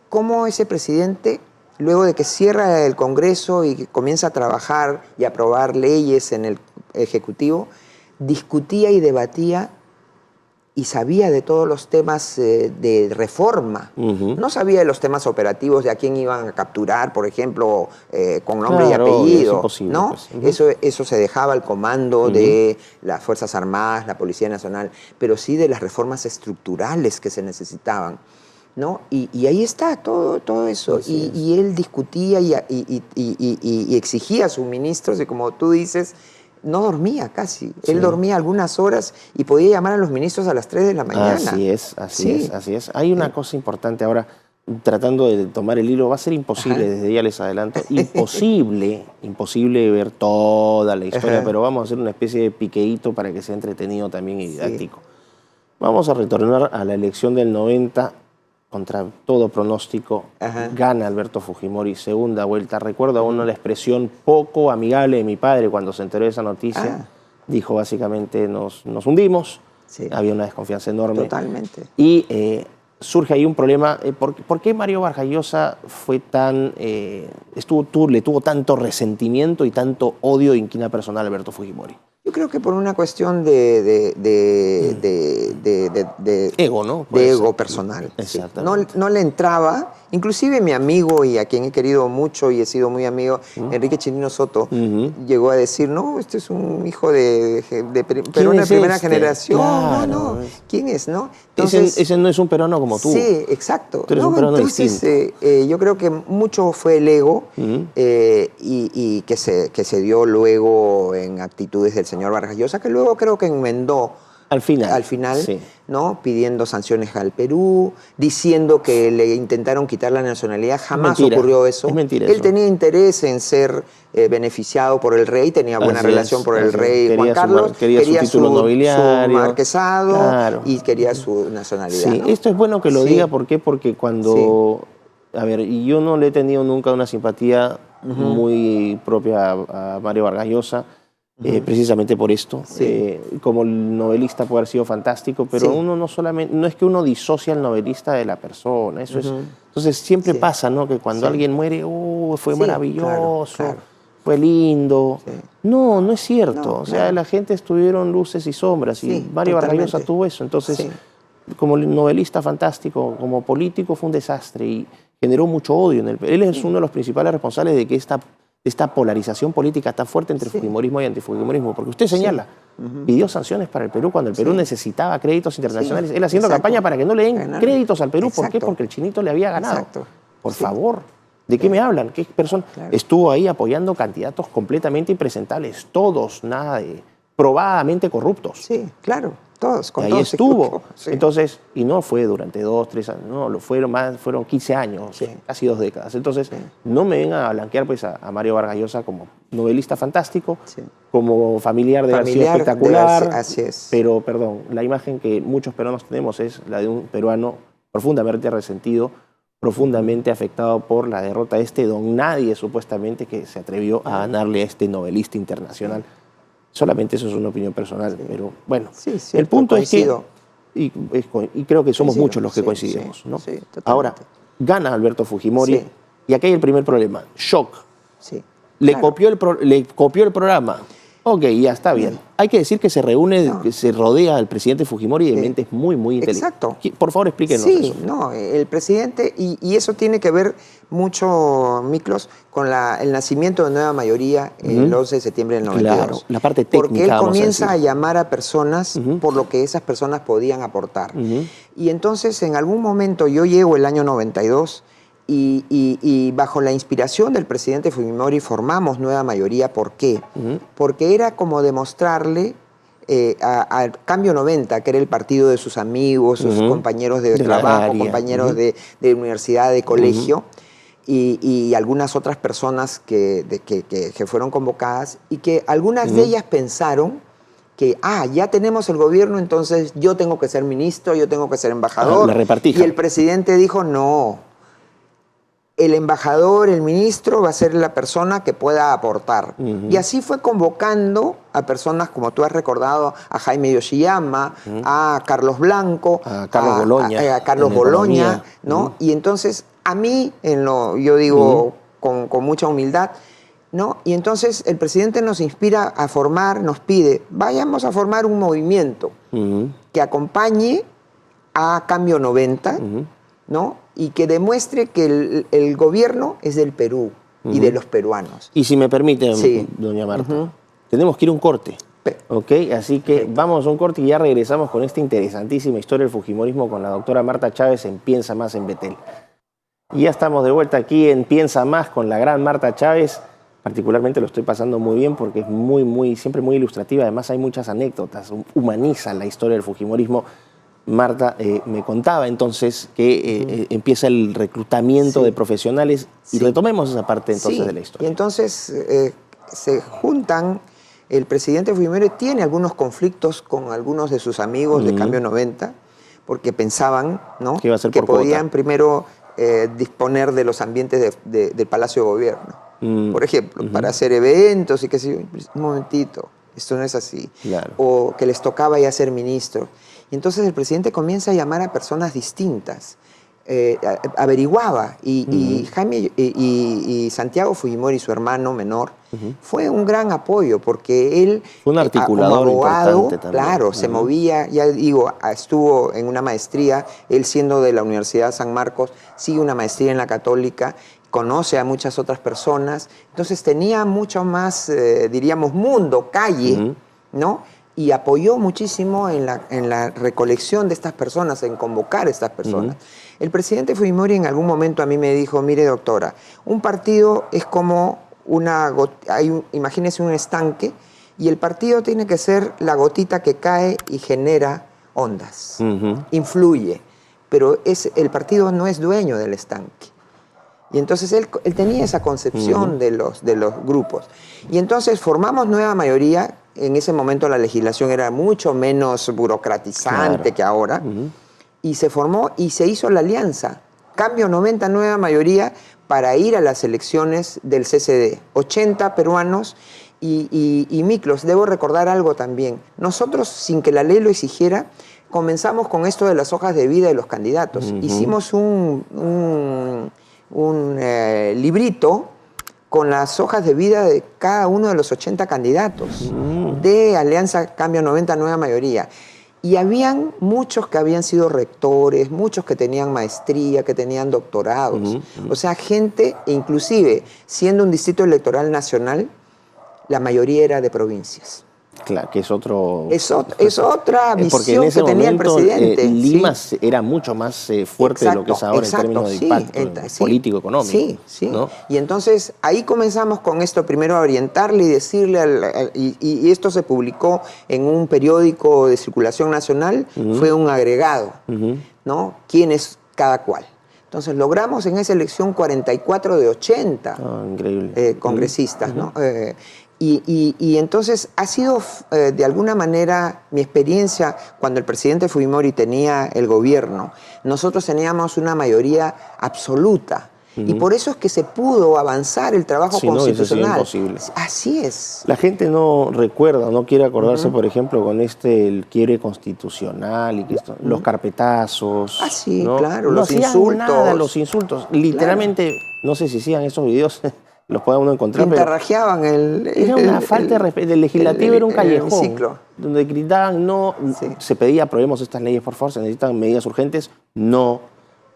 Speaker 2: cómo ese presidente, luego de que cierra el Congreso y comienza a trabajar y a aprobar leyes en el Ejecutivo, discutía y debatía y sabía de todos los temas de reforma. No sabía de los temas operativos, de a quién iban a capturar, por ejemplo, con nombre y apellido. Es imposible, ¿no? Pues. Eso se dejaba al comando de las Fuerzas Armadas, la Policía Nacional, pero sí de las reformas estructurales que se necesitaban, ¿no? Y ahí está todo eso. Y él discutía y exigía a sus ministros, y como tú dices, no dormía casi. Él dormía algunas horas y podía llamar a los ministros a las 3 de la mañana.
Speaker 1: Así es. Hay una cosa importante ahora, tratando de tomar el hilo, va a ser imposible, desde ya les adelanto, imposible ver toda la historia, pero vamos a hacer una especie de piqueíto para que sea entretenido también y didáctico. Vamos a retornar a la elección del 90, contra todo pronóstico, gana Alberto Fujimori, segunda vuelta. Recuerdo aún la expresión poco amigable de mi padre cuando se enteró de esa noticia. Dijo básicamente, nos hundimos, había una desconfianza enorme.
Speaker 2: Totalmente.
Speaker 1: Y surge ahí un problema, ¿por qué Mario Vargas Llosa fue tan, le tuvo tanto resentimiento y tanto odio e inquina personal a Alberto Fujimori?
Speaker 2: Yo creo que por una cuestión de
Speaker 1: ego, ¿no?
Speaker 2: De ego personal.
Speaker 1: Exactamente.
Speaker 2: No le entraba. Inclusive mi amigo, y a quien he querido mucho y he sido muy amigo, Enrique Chirino Soto, llegó a decir, no, este es un hijo de peruano de primera generación. Claro. No. ¿Quién es, no?
Speaker 1: Entonces, ese no es un peruano como tú.
Speaker 2: Sí, exacto.
Speaker 1: Tú eres un peruano distinto.
Speaker 2: Yo creo que mucho fue el ego y que se dio luego en actitudes del señor Vargas Llosa, que luego creo que enmendó al final, ¿no? Pidiendo sanciones al Perú, diciendo que le intentaron quitar la nacionalidad. Jamás ocurrió eso.
Speaker 1: Es mentira
Speaker 2: Él
Speaker 1: eso.
Speaker 2: Tenía interés en ser beneficiado por el rey, tenía buena relación por el rey Juan Carlos,
Speaker 1: quería su título nobiliario,
Speaker 2: su marquesado, y quería su nacionalidad.
Speaker 1: Sí,
Speaker 2: ¿no?
Speaker 1: Esto es bueno que lo diga, ¿por qué? Porque cuando... A ver, yo no le he tenido nunca una simpatía muy propia a Mario Vargas Llosa, precisamente por esto. Como novelista puede haber sido fantástico, pero uno no es que uno disocia al novelista de la persona. Eso es. Entonces siempre pasa, ¿no? Que cuando alguien muere, fue maravilloso, fue lindo. No es cierto. O sea, la gente estuvieron luces y sombras, y Mario Vargas Llosa tuvo eso. Entonces, como novelista fantástico, como político fue un desastre y generó mucho odio en el Perú. Él es uno de los principales responsables de que esta polarización política tan fuerte entre fujimorismo y antifujimorismo, porque usted señala, pidió sanciones para el Perú cuando el Perú necesitaba créditos internacionales, él haciendo campaña para que no le den créditos al Perú. ¿Por qué? Porque el chinito le había ganado. Por favor, ¿de qué me hablan? ¿Qué persona? Estuvo ahí apoyando candidatos completamente impresentables, todos, nada de probadamente corruptos.
Speaker 2: Sí, claro. Todos, con
Speaker 1: ahí
Speaker 2: todos
Speaker 1: estuvo.
Speaker 2: Sí.
Speaker 1: Entonces, y no fue durante 2, 3 años, no, fueron 15 años,
Speaker 2: sí.
Speaker 1: casi 2 décadas. Entonces, no me vengan a blanquear pues, a Mario Vargas Llosa como novelista fantástico, como familiar de García espectacular.
Speaker 2: Así es.
Speaker 1: Pero, perdón, la imagen que muchos peruanos tenemos es la de un peruano profundamente resentido, profundamente afectado por la derrota de este don nadie, supuestamente, que se atrevió a ganarle a este novelista internacional. Solamente eso es una opinión personal, pero bueno, el punto
Speaker 2: coincido.
Speaker 1: es que, y creo que somos muchos los que coincidimos, ¿no? Ahora, gana Alberto Fujimori, y aquí hay el primer problema, shock. Le copió el programa. Ok, ya está bien. Hay que decir que se reúne, que se rodea al presidente Fujimori de mentes muy, muy inteligentes.
Speaker 2: Exacto.
Speaker 1: Por favor, explíquenos eso.
Speaker 2: No, el presidente, y eso tiene que ver mucho, Miklos, con el nacimiento de Nueva Mayoría el 11 de septiembre del 92.
Speaker 1: Claro, la parte técnica.
Speaker 2: Porque él comienza a llamar a personas por lo que esas personas podían aportar. Y entonces, en algún momento, yo llego el año 92, y bajo la inspiración del presidente Fujimori formamos Nueva Mayoría. ¿Por qué? Porque era como demostrarle al Cambio 90, que era el partido de sus amigos, sus compañeros de trabajo, compañeros de universidad, de colegio, y algunas otras personas que fueron convocadas, y que algunas de ellas pensaron que, ya tenemos el gobierno, entonces yo tengo que ser ministro, yo tengo que ser embajador.
Speaker 1: La repartija.
Speaker 2: Y el presidente dijo, no. El embajador, el ministro, va a ser la persona que pueda aportar. Y así fue convocando a personas, como tú has recordado, a Jaime Yoshiyama, a Carlos Blanco,
Speaker 1: a Carlos Boloña,
Speaker 2: a Carlos Boloña, ¿no? Y entonces, a mí, yo digo con mucha humildad, ¿no? Y entonces el presidente nos inspira a formar, nos pide, vayamos a formar un movimiento que acompañe a Cambio 90, ¿no? Y que demuestre que el gobierno es del Perú y de los peruanos.
Speaker 1: Y si me permite, doña Marta, tenemos que ir a un corte, ¿ok? Así que vamos a un corte y ya regresamos con esta interesantísima historia del fujimorismo con la doctora Marta Chávez en Piensa Más en Betel. Y ya estamos de vuelta aquí en Piensa Más con la gran Marta Chávez. Particularmente lo estoy pasando muy bien porque es siempre muy ilustrativa. Además hay muchas anécdotas, humaniza la historia del fujimorismo. Marta me contaba entonces que empieza el reclutamiento de profesionales y retomemos esa parte entonces de la historia.
Speaker 2: Y entonces se juntan, el presidente Fujimori tiene algunos conflictos con algunos de sus amigos de Cambio 90 porque pensaban, ¿no?, que podían primero disponer de los ambientes del Palacio de Gobierno. Por ejemplo, para hacer eventos y qué sé yo. Un momentito, esto no es así.
Speaker 1: Claro.
Speaker 2: O que les tocaba ya ser ministro. Y entonces el presidente comienza a llamar a personas distintas, averiguaba, y Jaime y Santiago Fujimori, su hermano menor, fue un gran apoyo, porque él,
Speaker 1: fue un articulador
Speaker 2: como abogado,
Speaker 1: importante también.
Speaker 2: Claro, se movía, ya digo, estuvo en una maestría, él siendo de la Universidad San Marcos, sigue una maestría en la Católica, conoce a muchas otras personas, entonces tenía mucho más, diríamos, mundo, calle, ¿no? Y apoyó muchísimo en la recolección de estas personas, en convocar a estas personas. El presidente Fujimori en algún momento a mí me dijo, mire doctora, un partido es como imagínese un estanque, y el partido tiene que ser la gotita que cae y genera ondas, influye, pero el partido no es dueño del estanque. Y entonces él tenía esa concepción de los grupos. Y entonces formamos Nueva Mayoría. En ese momento la legislación era mucho menos burocratizante que ahora. Y se formó y se hizo la alianza. Cambio 90, Nueva Mayoría, para ir a las elecciones del CCD. 80 peruanos y Miklos. Debo recordar algo también. Nosotros, sin que la ley lo exigiera, comenzamos con esto de las hojas de vida de los candidatos. Hicimos un librito con las hojas de vida de cada uno de los 80 candidatos de Alianza Cambio 90 Nueva Mayoría. Y habían muchos que habían sido rectores, muchos que tenían maestría, que tenían doctorados. O sea, gente, inclusive, siendo un distrito electoral nacional, la mayoría era de provincias.
Speaker 1: Claro, que es otro...
Speaker 2: Es otra visión
Speaker 1: que tenía
Speaker 2: momento, el presidente.
Speaker 1: Lima era mucho más fuerte de lo que es ahora en términos de impacto político, económico.
Speaker 2: Sí, sí.
Speaker 1: ¿no?
Speaker 2: Y entonces ahí comenzamos con esto, primero a orientarle y decirle, y esto se publicó en un periódico de circulación nacional, fue un agregado, ¿no? ¿Quién es cada cual? Entonces logramos en esa elección 44 de 80 congresistas, ¿no? Y entonces ha sido de alguna manera mi experiencia cuando el presidente Fujimori tenía el gobierno. Nosotros teníamos una mayoría absoluta. Y por eso es que se pudo avanzar el trabajo constitucional.
Speaker 1: No, eso imposible.
Speaker 2: Así es.
Speaker 1: La gente no recuerda, no quiere acordarse, por ejemplo, con el quiebre constitucional y que los carpetazos.
Speaker 2: Ah, sí,
Speaker 1: ¿no?
Speaker 2: claro,
Speaker 1: no
Speaker 2: los insultos.
Speaker 1: Nada, los insultos. Literalmente, no sé si sigan esos videos, los pueda uno encontrar.
Speaker 2: Interrajeaban
Speaker 1: era una falta de respeto. El legislativo era un callejón donde gritaban, no, se pedía, aprobemos estas leyes, por favor, se necesitan medidas urgentes. No,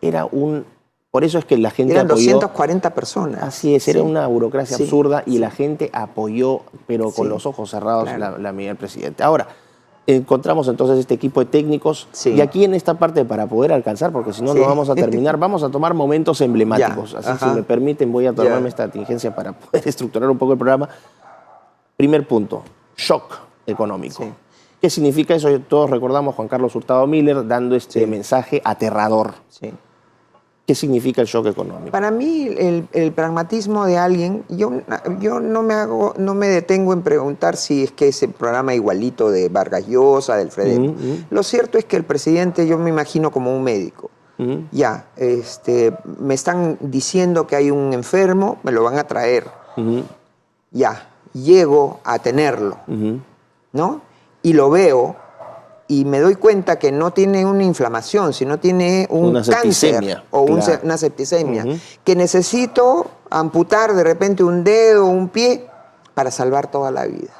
Speaker 1: era un... Por eso es que la gente
Speaker 2: Eran
Speaker 1: apoyó.
Speaker 2: 240 personas.
Speaker 1: Así es, era una burocracia absurda y la gente apoyó, pero con los ojos cerrados, la medida del presidente. Ahora, encontramos entonces este equipo de técnicos y aquí en esta parte, para poder alcanzar, porque si no, no vamos a terminar, vamos a tomar momentos emblemáticos. Así, si me permiten, voy a tomarme esta tingencia para poder estructurar un poco el programa. Primer punto, shock económico. ¿Qué significa eso? Todos recordamos a Juan Carlos Hurtado Miller dando este mensaje aterrador. ¿Qué significa el shock económico?
Speaker 2: Para mí, el pragmatismo de alguien, yo no me detengo en preguntar si es que ese programa igualito de Vargas Llosa, del Fredero. Lo cierto es que el presidente, yo me imagino como un médico. Ya, me están diciendo que hay un enfermo, me lo van a traer. Ya, llego a tenerlo, ¿no? Y lo veo. Y me doy cuenta que no tiene una inflamación, sino tiene un cáncer o una septicemia, que necesito amputar de repente un dedo o un pie para salvar toda la vida.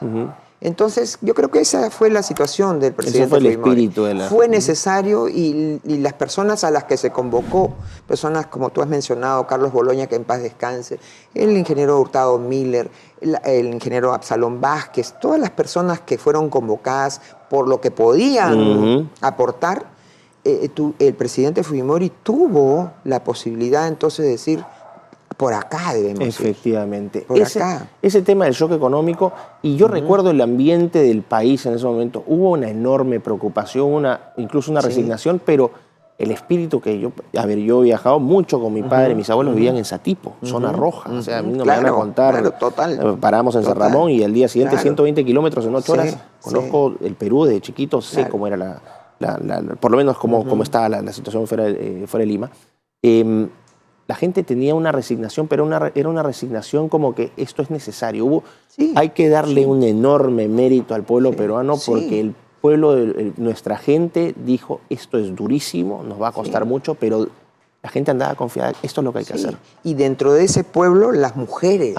Speaker 2: Entonces, yo creo que esa fue la situación del presidente
Speaker 1: Fujimori. Ese fue el espíritu de la...
Speaker 2: Fue necesario y las personas a las que se convocó, personas como tú has mencionado, Carlos Boloña, que en paz descanse, el ingeniero Hurtado Miller, el ingeniero Absalón Vázquez, todas las personas que fueron convocadas por lo que podían aportar, el presidente Fujimori tuvo la posibilidad entonces de decir, por acá debemos
Speaker 1: Efectivamente.
Speaker 2: ir. Por acá.
Speaker 1: Ese tema del shock económico, y yo recuerdo el ambiente del país en ese momento, hubo una enorme preocupación, incluso una resignación, pero el espíritu que yo he viajado mucho con mi padre, mis abuelos vivían en Satipo, zona roja, o sea, a mí no me van a contar, paramos en San Ramón y al día siguiente 120 kilómetros en 8 horas, conozco el Perú desde chiquito, sé cómo era por lo menos cómo estaba la situación fuera de Lima. La gente tenía una resignación, pero era una resignación como que esto es necesario. Hay que darle un enorme mérito al pueblo peruano porque el pueblo, nuestra gente dijo, esto es durísimo, nos va a costar mucho, pero la gente andaba confiada, esto es lo que hay que hacer.
Speaker 2: Y dentro de ese pueblo, las mujeres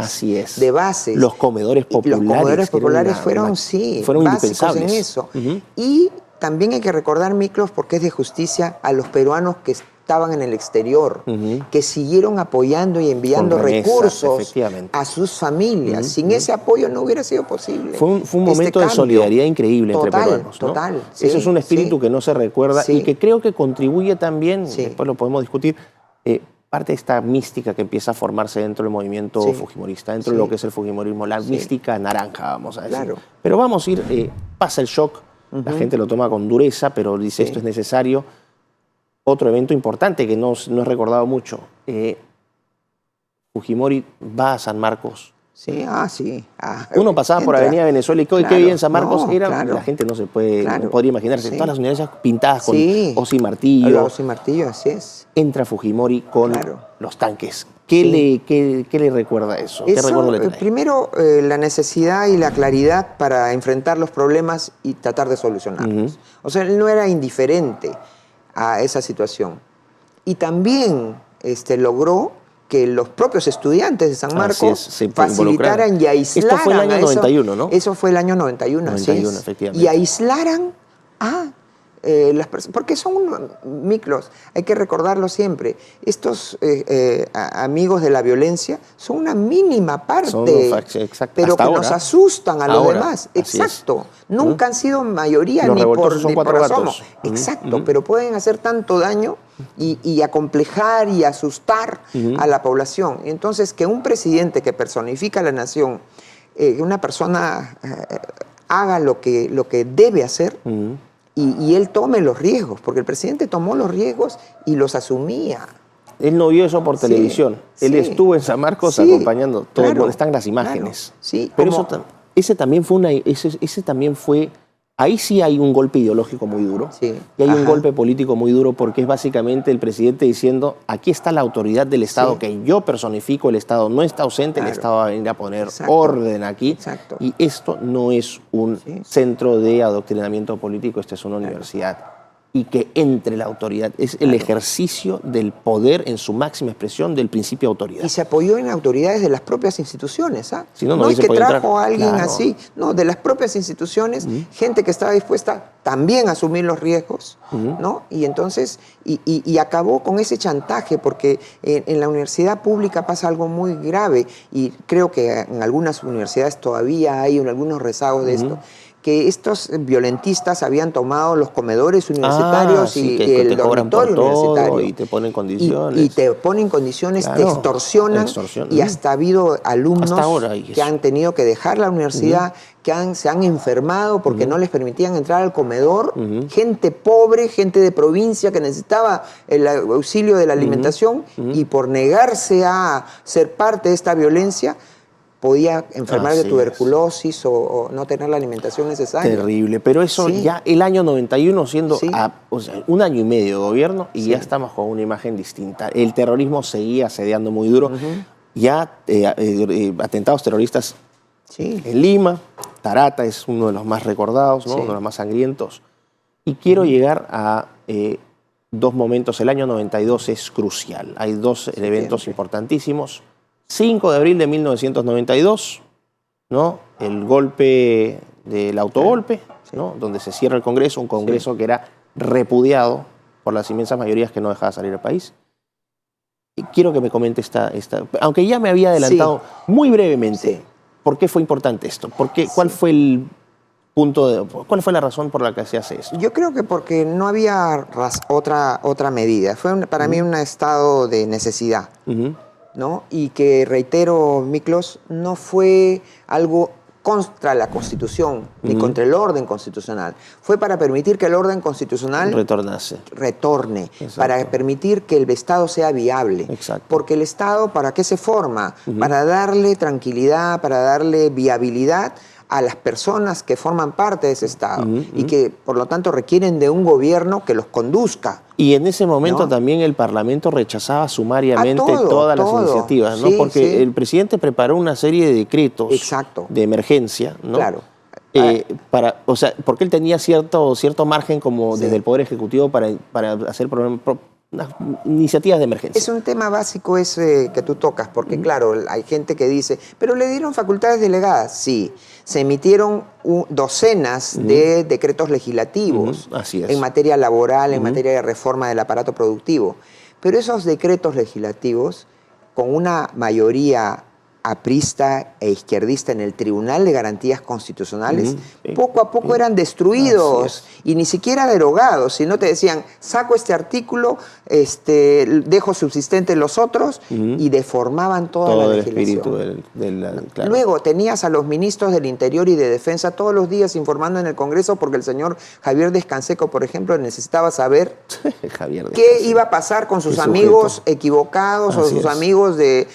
Speaker 2: de base.
Speaker 1: Los comedores populares.
Speaker 2: Los comedores populares fueron
Speaker 1: indispensables
Speaker 2: en eso. Y también hay que recordar, Miklos, porque es de justicia, a los peruanos que estaban en el exterior, que siguieron apoyando y enviando recursos a sus familias. Sin ese apoyo no hubiera sido posible.
Speaker 1: Fue un momento de solidaridad increíble entre peruanos, ¿no? Eso es un espíritu que no se recuerda y que creo que contribuye también, después lo podemos discutir, parte de esta mística que empieza a formarse dentro del movimiento fujimorista, dentro de lo que es el fujimorismo, la mística naranja, vamos a decir. Pero vamos a ir, pasa el shock, la gente lo toma con dureza, pero dice esto es necesario. Otro evento importante que no es recordado mucho, Fujimori va a San Marcos. Uno pasaba por Avenida Venezuela y qué bien San Marcos era, la gente no se podría imaginarse. Todas las universidades pintadas con hoz y martillo.
Speaker 2: Hoz y martillo, así es.
Speaker 1: Entra Fujimori con los tanques. ¿Qué le recuerda eso? ¿Qué recuerdo le trae?
Speaker 2: Primero, la necesidad y la claridad para enfrentar los problemas y tratar de solucionarlos. O sea, él no era indiferente a esa situación. Y también logró que los propios estudiantes de San Marcos facilitaran y aislaran.
Speaker 1: Esto fue el año 91, ¿no?
Speaker 2: Eso fue el año 91, 91,
Speaker 1: efectivamente.
Speaker 2: Y aislaran a porque son micros, hay que recordarlo siempre. Estos amigos de la violencia son una mínima parte, pero que nos asustan a los demás. Exacto. Nunca han sido mayoría ni por asomo. Exacto, pero pueden hacer tanto daño y acomplejar y asustar a la población. Entonces, que un presidente que personifica a la nación, una persona haga lo que debe hacer, y él tome los riesgos, porque el presidente tomó los riesgos y los asumía.
Speaker 1: Él no vio eso por televisión. Él estuvo en San Marcos acompañando todo. Claro, están las imágenes.
Speaker 2: Claro, sí,
Speaker 1: pero ese también fue ahí sí hay un golpe ideológico muy duro. Sí. Y hay un golpe político muy duro, porque es básicamente el presidente diciendo: aquí está la autoridad del Estado, que yo personifico. El Estado no está ausente, el Estado va a venir a poner orden aquí. Exacto. Y esto no es un centro de adoctrinamiento político, esta es una universidad. Y que entre la autoridad es el ejercicio del poder en su máxima expresión del principio de autoridad.
Speaker 2: Y se apoyó en autoridades de las propias instituciones. Si no es que trajo a alguien así, no, de las propias instituciones, gente que estaba dispuesta también a asumir los riesgos, ¿no? Y entonces, y acabó con ese chantaje, porque en la universidad pública pasa algo muy grave, y creo que en algunas universidades todavía hay algunos rezagos de esto, que estos violentistas habían tomado los comedores universitarios y el dormitorio universitario.
Speaker 1: Y te ponen condiciones.
Speaker 2: Y te ponen condiciones, te extorsionan. Y hasta ha habido alumnos que han tenido que dejar la universidad, que se han enfermado porque no les permitían entrar al comedor. Gente pobre, gente de provincia que necesitaba el auxilio de la alimentación, y por negarse a ser parte de esta violencia, podía enfermar de tuberculosis o no tener la alimentación necesaria.
Speaker 1: Terrible, pero eso ya el año 91 siendo un año y medio de gobierno, y ya estamos con una imagen distinta. El terrorismo seguía asediando muy duro. Ya atentados terroristas en Lima, Tarata es uno de los más recordados, ¿no? Uno de los más sangrientos. Y quiero llegar a dos momentos. El año 92 es crucial. Hay dos eventos importantísimos. 5 de abril de 1992, ¿no? El golpe del autogolpe, ¿no? Donde se cierra el Congreso, un Congreso que era repudiado por las inmensas mayorías que no dejaba salir al país. Y quiero que me comente aunque ya me había adelantado muy brevemente, ¿por qué fue importante esto? ¿Cuál fue el punto cuál fue la razón por la que se hace esto?
Speaker 2: Yo creo que porque no había otra medida. Fue para mí un estado de necesidad. ¿No? Y que, reitero, Miklos, no fue algo contra la Constitución, ni contra el orden constitucional. Fue para permitir que el orden constitucional retorne, para permitir que el Estado sea viable. Porque el Estado, ¿para qué se forma? Para darle tranquilidad, para darle viabilidad a las personas que forman parte de ese Estado y que, por lo tanto, requieren de un gobierno que los conduzca.
Speaker 1: Y en ese momento también el Parlamento rechazaba sumariamente todas las iniciativas, ¿no? Porque el presidente preparó una serie de decretos de emergencia, ¿no?
Speaker 2: Claro.
Speaker 1: Porque él tenía cierto margen como desde el Poder Ejecutivo para hacer unas iniciativas de emergencia.
Speaker 2: Es un tema básico ese que tú tocas, porque claro, hay gente que dice, pero le dieron facultades delegadas. Sí, se emitieron docenas de decretos legislativos en materia laboral, en materia de reforma del aparato productivo. Pero esos decretos legislativos, con una mayoría aprista e izquierdista en el Tribunal de Garantías Constitucionales, poco a poco eran destruidos y ni siquiera derogados, sino te decían, saco este artículo, dejo subsistentes los otros, y deformaban toda la legislación.
Speaker 1: Claro.
Speaker 2: Luego tenías a los ministros del Interior y de Defensa todos los días informando en el Congreso, porque el señor Javier Descanseco, por ejemplo, necesitaba saber qué iba a pasar con sus amigos equivocados o sus amigos de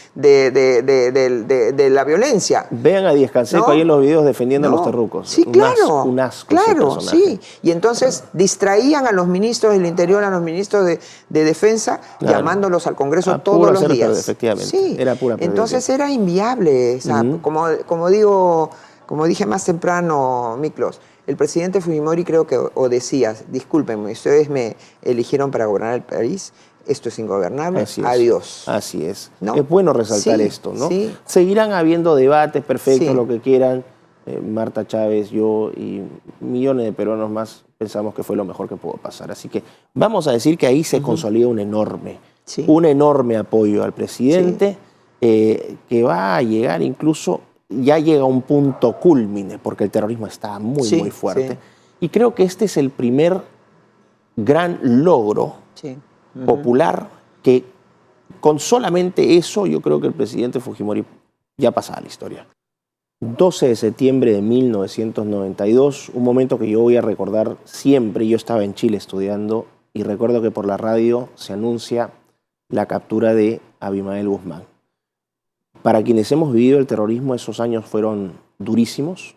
Speaker 2: la violencia.
Speaker 1: Vean a Díaz Canseco ahí en los videos defendiendo a los terrucos.
Speaker 2: Sí, claro.
Speaker 1: Un asco
Speaker 2: claro, sí. Y entonces distraían a los ministros del Interior, a los ministros de Defensa, llamándolos al Congreso todos los días.
Speaker 1: Efectivamente.
Speaker 2: Sí.
Speaker 1: Era pura
Speaker 2: entonces era inviable. O sea, como dije más temprano, Miklos, el presidente Fujimori creo que decía, discúlpenme, ustedes me eligieron para gobernar el país, esto es ingobernable, adiós.
Speaker 1: Así es. ¿No? Es bueno resaltar esto, ¿no? Seguirán habiendo debates perfectos, lo que quieran, Marta Chávez, yo y millones de peruanos más pensamos que fue lo mejor que pudo pasar. Así que vamos a decir que ahí se consolida un enorme apoyo al presidente, que va a llegar incluso, ya llega a un punto cúlmine, porque el terrorismo está muy fuerte. Y creo que este es el primer gran logro popular que con solamente eso yo creo que el presidente Fujimori ya pasa a la historia. 12 de septiembre de 1992, un momento que yo voy a recordar siempre. Yo estaba en Chile estudiando y recuerdo que por la radio se anuncia la captura de Abimael Guzmán. Para quienes hemos vivido el terrorismo, esos años fueron durísimos.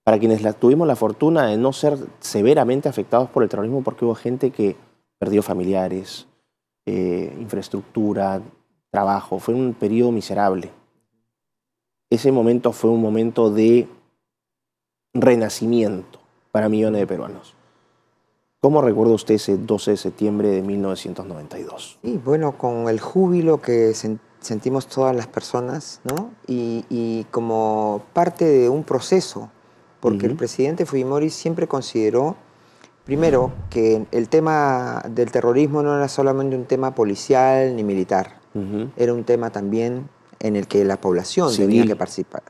Speaker 1: Para quienes tuvimos la fortuna de no ser severamente afectados por el terrorismo, porque hubo gente que perdió familiares, infraestructura, trabajo. Fue un periodo miserable. Ese momento fue un momento de renacimiento para millones de peruanos. ¿Cómo recuerda usted ese 12 de septiembre de 1992?
Speaker 2: Sí, bueno, con el júbilo que sentimos todas las personas, ¿no? Y como parte de un proceso, porque el presidente Fujimori siempre consideró, primero, que el tema del terrorismo no era solamente un tema policial ni militar, era un tema también en el que la población tenía que participar.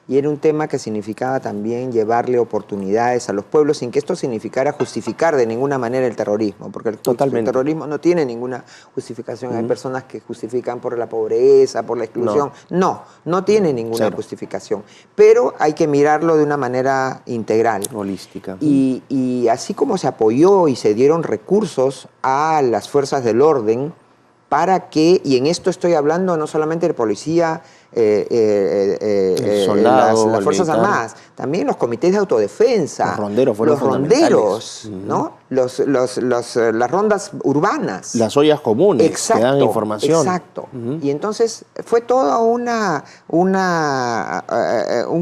Speaker 2: Y era un tema que significaba también llevarle oportunidades a los pueblos sin que esto significara justificar de ninguna manera el terrorismo, porque el terrorismo no tiene ninguna justificación. Hay personas que justifican por la pobreza, por la exclusión. No tiene ninguna justificación. Pero hay que mirarlo de una manera integral.
Speaker 1: Holística.
Speaker 2: Y así como se apoyó y se dieron recursos a las fuerzas del orden, para que, y en esto estoy hablando no solamente de policía,
Speaker 1: soldado,
Speaker 2: las Fuerzas Armadas, también los comités de autodefensa,
Speaker 1: los ronderos fueron
Speaker 2: ronderos, ¿no? Las rondas urbanas.
Speaker 1: Las ollas comunes que dan información.
Speaker 2: Exacto. Y entonces fue todo un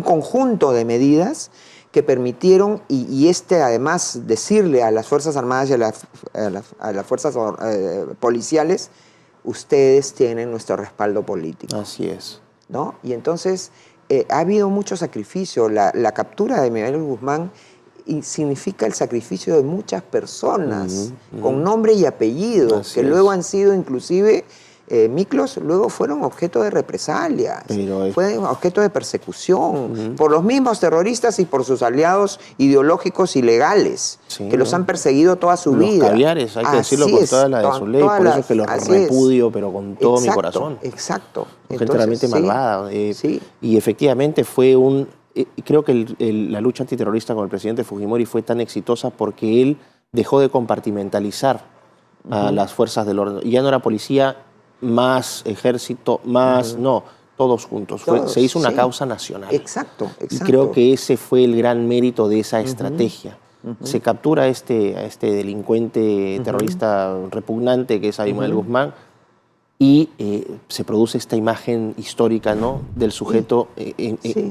Speaker 2: conjunto de medidas que permitieron, y además decirle a las Fuerzas Armadas y a las fuerzas policiales, ustedes tienen nuestro respaldo político.
Speaker 1: Así es.
Speaker 2: ¿No? Y entonces ha habido mucho sacrificio. La captura de Abimael Guzmán significa el sacrificio de muchas personas con nombre y apellido, luego han sido inclusive... Miklos luego fueron objeto de represalias, fueron objeto de persecución por los mismos terroristas y por sus aliados ideológicos y legales, que los han perseguido toda su vida.
Speaker 1: Los caviares, hay que decirlo con toda la de su ley, por eso es que los repudio, pero con todo mi corazón.
Speaker 2: Exacto.
Speaker 1: Gente realmente malvada. Y efectivamente fue creo que la lucha antiterrorista con el presidente Fujimori fue tan exitosa porque él dejó de compartimentalizar a las fuerzas del orden. Ya no era policía, más ejército, más... No, todos juntos. Se hizo una causa nacional.
Speaker 2: Exacto.
Speaker 1: Y creo que ese fue el gran mérito de esa estrategia. Se captura a este delincuente terrorista repugnante que es Abimael Guzmán, y se produce esta imagen histórica, ¿no?, del sujeto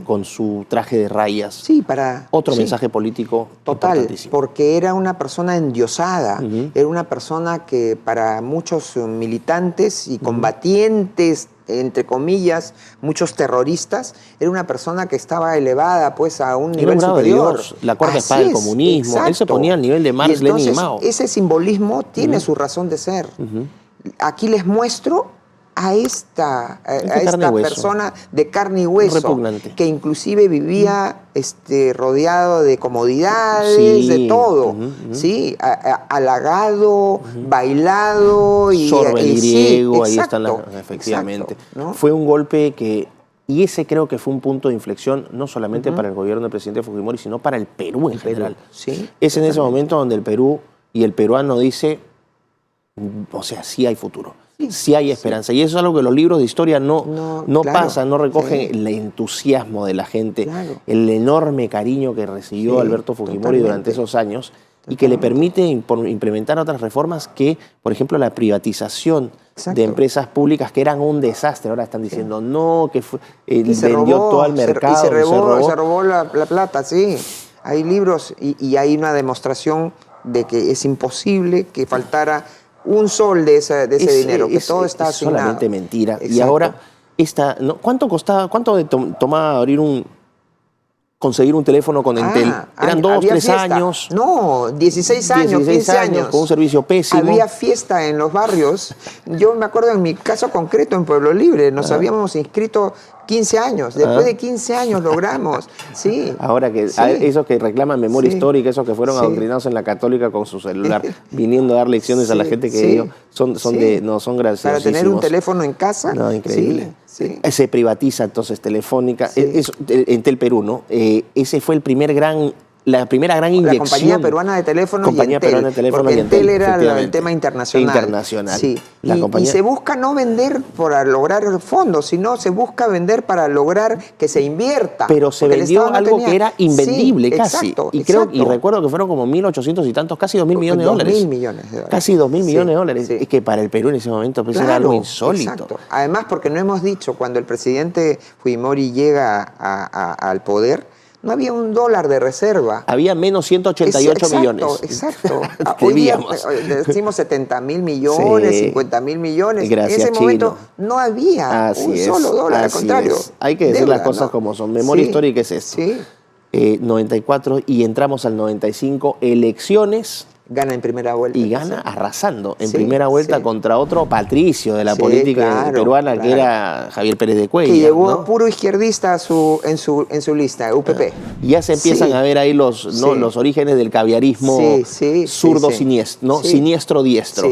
Speaker 1: con su traje de rayas.
Speaker 2: Sí, para...
Speaker 1: Otro mensaje político
Speaker 2: total, porque era una persona endiosada, era una persona que para muchos militantes y combatientes, entre comillas, muchos terroristas, era una persona que estaba elevada pues a un nivel superior.
Speaker 1: Dios, la cuarta espada del comunismo. Exacto. Él se ponía al nivel de Marx, Lenin y Mao.
Speaker 2: Ese simbolismo tiene su razón de ser. Aquí les muestro a esta persona de carne y hueso, repugnante, que inclusive vivía rodeado de comodidades, de todo, ¿sí? Halagado, bailado y
Speaker 1: sorbe el griego, ahí están efectivamente. Exacto, ¿no? Fue un golpe que, y ese creo que fue un punto de inflexión no solamente para el gobierno del presidente Fujimori, sino para el Perú en general.
Speaker 2: Sí,
Speaker 1: es en ese momento donde el Perú y el peruano dice, o sea, sí hay futuro, sí hay esperanza. Y eso es algo que los libros de historia no pasan, no recogen el entusiasmo de la gente, el enorme cariño que recibió Alberto Fujimori durante esos años y que le permite implementar otras reformas que, por ejemplo, la privatización de empresas públicas que eran un desastre. Ahora están diciendo no, que vendió todo al mercado.
Speaker 2: Se robó la plata, sí. Hay libros y hay una demostración de que es imposible que faltara un sol de ese dinero, que todo está asignado.
Speaker 1: Es solamente mentira. Exacto. Y ahora, ¿cuánto tomaba abrir conseguir un teléfono con Entel. Eran 2, 3 años.
Speaker 2: No, 16 años, 15 años.
Speaker 1: Con un servicio pésimo.
Speaker 2: Había fiesta en los barrios. Yo me acuerdo en mi caso concreto en Pueblo Libre, nos habíamos inscrito 15 años. Después de 15 años logramos. Sí.
Speaker 1: Ahora que esos que reclaman memoria histórica, esos que fueron adoctrinados en la Católica con su celular, viniendo a dar lecciones a la gente que ellos son graciosísimos.
Speaker 2: Para tener un teléfono en casa.
Speaker 1: No, increíble.
Speaker 2: Sí.
Speaker 1: Se privatiza entonces Telefónica.
Speaker 2: Sí.
Speaker 1: Entel Perú, ¿no? Ese fue la primera gran inyección.
Speaker 2: La Compañía Peruana de Teléfonos y Entel. Porque Entel era el tema internacional. Sí. Y se busca no vender para lograr fondos, sino se busca vender para lograr que se invierta.
Speaker 1: Pero se vendió algo que era invendible casi.
Speaker 2: Exacto,
Speaker 1: y recuerdo que fueron como 1.800 y tantos, casi 2.000 millones de dólares.
Speaker 2: 2.000 millones de dólares.
Speaker 1: Casi 2.000 millones de dólares. Es que para el Perú en ese momento pues era algo insólito.
Speaker 2: Exacto. Además, porque no hemos dicho, cuando el presidente Fujimori llega al poder, no había $1 de reserva.
Speaker 1: Había menos 188 millones.
Speaker 2: Exacto. Hoy día decimos 70.000 millones, 50.000 millones.
Speaker 1: Gracias,
Speaker 2: en ese momento no había un solo dólar, al contrario.
Speaker 1: Hay que decir las cosas como son. Memoria histórica es esto. 94 y entramos al 95, elecciones.
Speaker 2: Gana en primera vuelta.
Speaker 1: Y gana arrasando en primera vuelta contra otro patricio de la política peruana, que era Javier Pérez de Cuellar.
Speaker 2: Que llevó puro izquierdista en su lista, UPP.
Speaker 1: Y ya se empiezan a ver ahí los orígenes del caviarismo zurdo siniestro, ¿no? Siniestro diestro.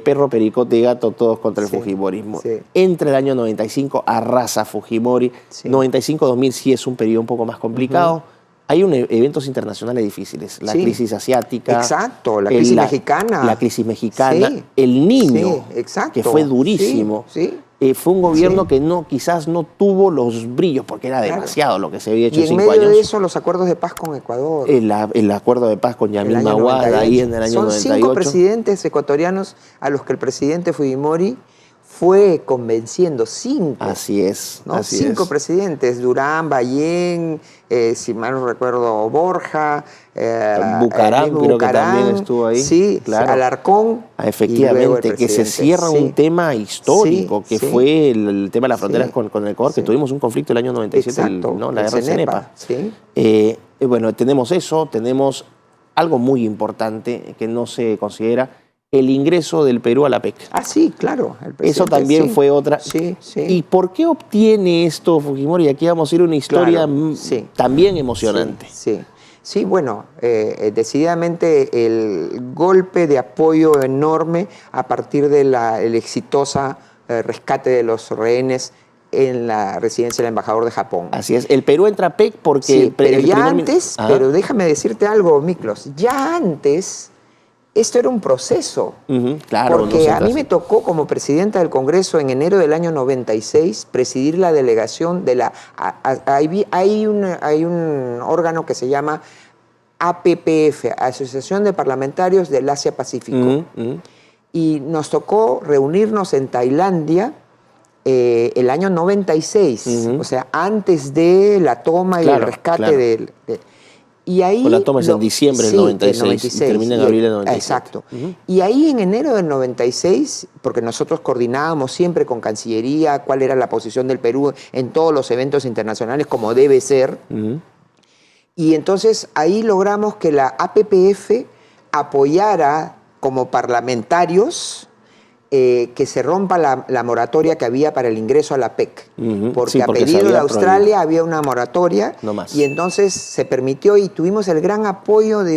Speaker 1: Perro, pericote y gato, todos contra el fujimorismo. Entre el año 95 arrasa Fujimori. 95-2000 sí es un periodo un poco más complicado. Hay eventos internacionales difíciles, la crisis asiática.
Speaker 2: Exacto, la crisis mexicana.
Speaker 1: La crisis mexicana, el Niño, que fue durísimo. Fue un gobierno que quizás no tuvo los brillos, porque era demasiado lo que se había hecho en 5 años.
Speaker 2: Y en medio de eso, los acuerdos de paz con Ecuador.
Speaker 1: El acuerdo de paz con Yamil Mahuad, ahí en el año 98.
Speaker 2: Son 5 presidentes ecuatorianos a los que el presidente Fujimori fue convenciendo. 5.
Speaker 1: Así es.
Speaker 2: ¿no? 5 presidentes, Durán, Ballén, si mal no recuerdo, Borja,
Speaker 1: Bucarán, creo que también estuvo ahí.
Speaker 2: Sí, claro. Alarcón.
Speaker 1: Efectivamente, que se cierra un tema histórico, que fue el tema de las fronteras con el Ecuador, que tuvimos un conflicto el año 97, la guerra de Cenepa. Bueno, tenemos eso, tenemos algo muy importante que no se considera, el ingreso del Perú a la PEC.
Speaker 2: Sí, claro.
Speaker 1: Eso también fue otra. ¿Y por qué obtiene esto Fujimori? Aquí vamos a ir a una historia también emocionante.
Speaker 2: Sí, bueno, decididamente el golpe de apoyo enorme a partir de el exitosa rescate de los rehenes en la residencia del embajador de Japón.
Speaker 1: Así es. El Perú entra a PEC porque...
Speaker 2: pero ya antes, pero déjame decirte algo, Miklos, ya antes... Esto era un proceso,
Speaker 1: claro,
Speaker 2: porque a mí me tocó como presidenta del Congreso en enero del año 96 presidir la delegación de la... Hay un órgano que se llama APPF, Asociación de Parlamentarios del Asia-Pacífico, y nos tocó reunirnos en Tailandia el año 96, o sea, antes de la toma y el rescate Y ahí,
Speaker 1: la toma es en diciembre del 96 y termina en abril del 97.
Speaker 2: Exacto. Y ahí en enero del 96, porque nosotros coordinábamos siempre con Cancillería cuál era la posición del Perú en todos los eventos internacionales como debe ser, y entonces ahí logramos que la APPF apoyara como parlamentarios que se rompa la moratoria que había para el ingreso a la PEC. Porque a pedido de Australia había una moratoria y entonces se permitió y tuvimos el gran apoyo de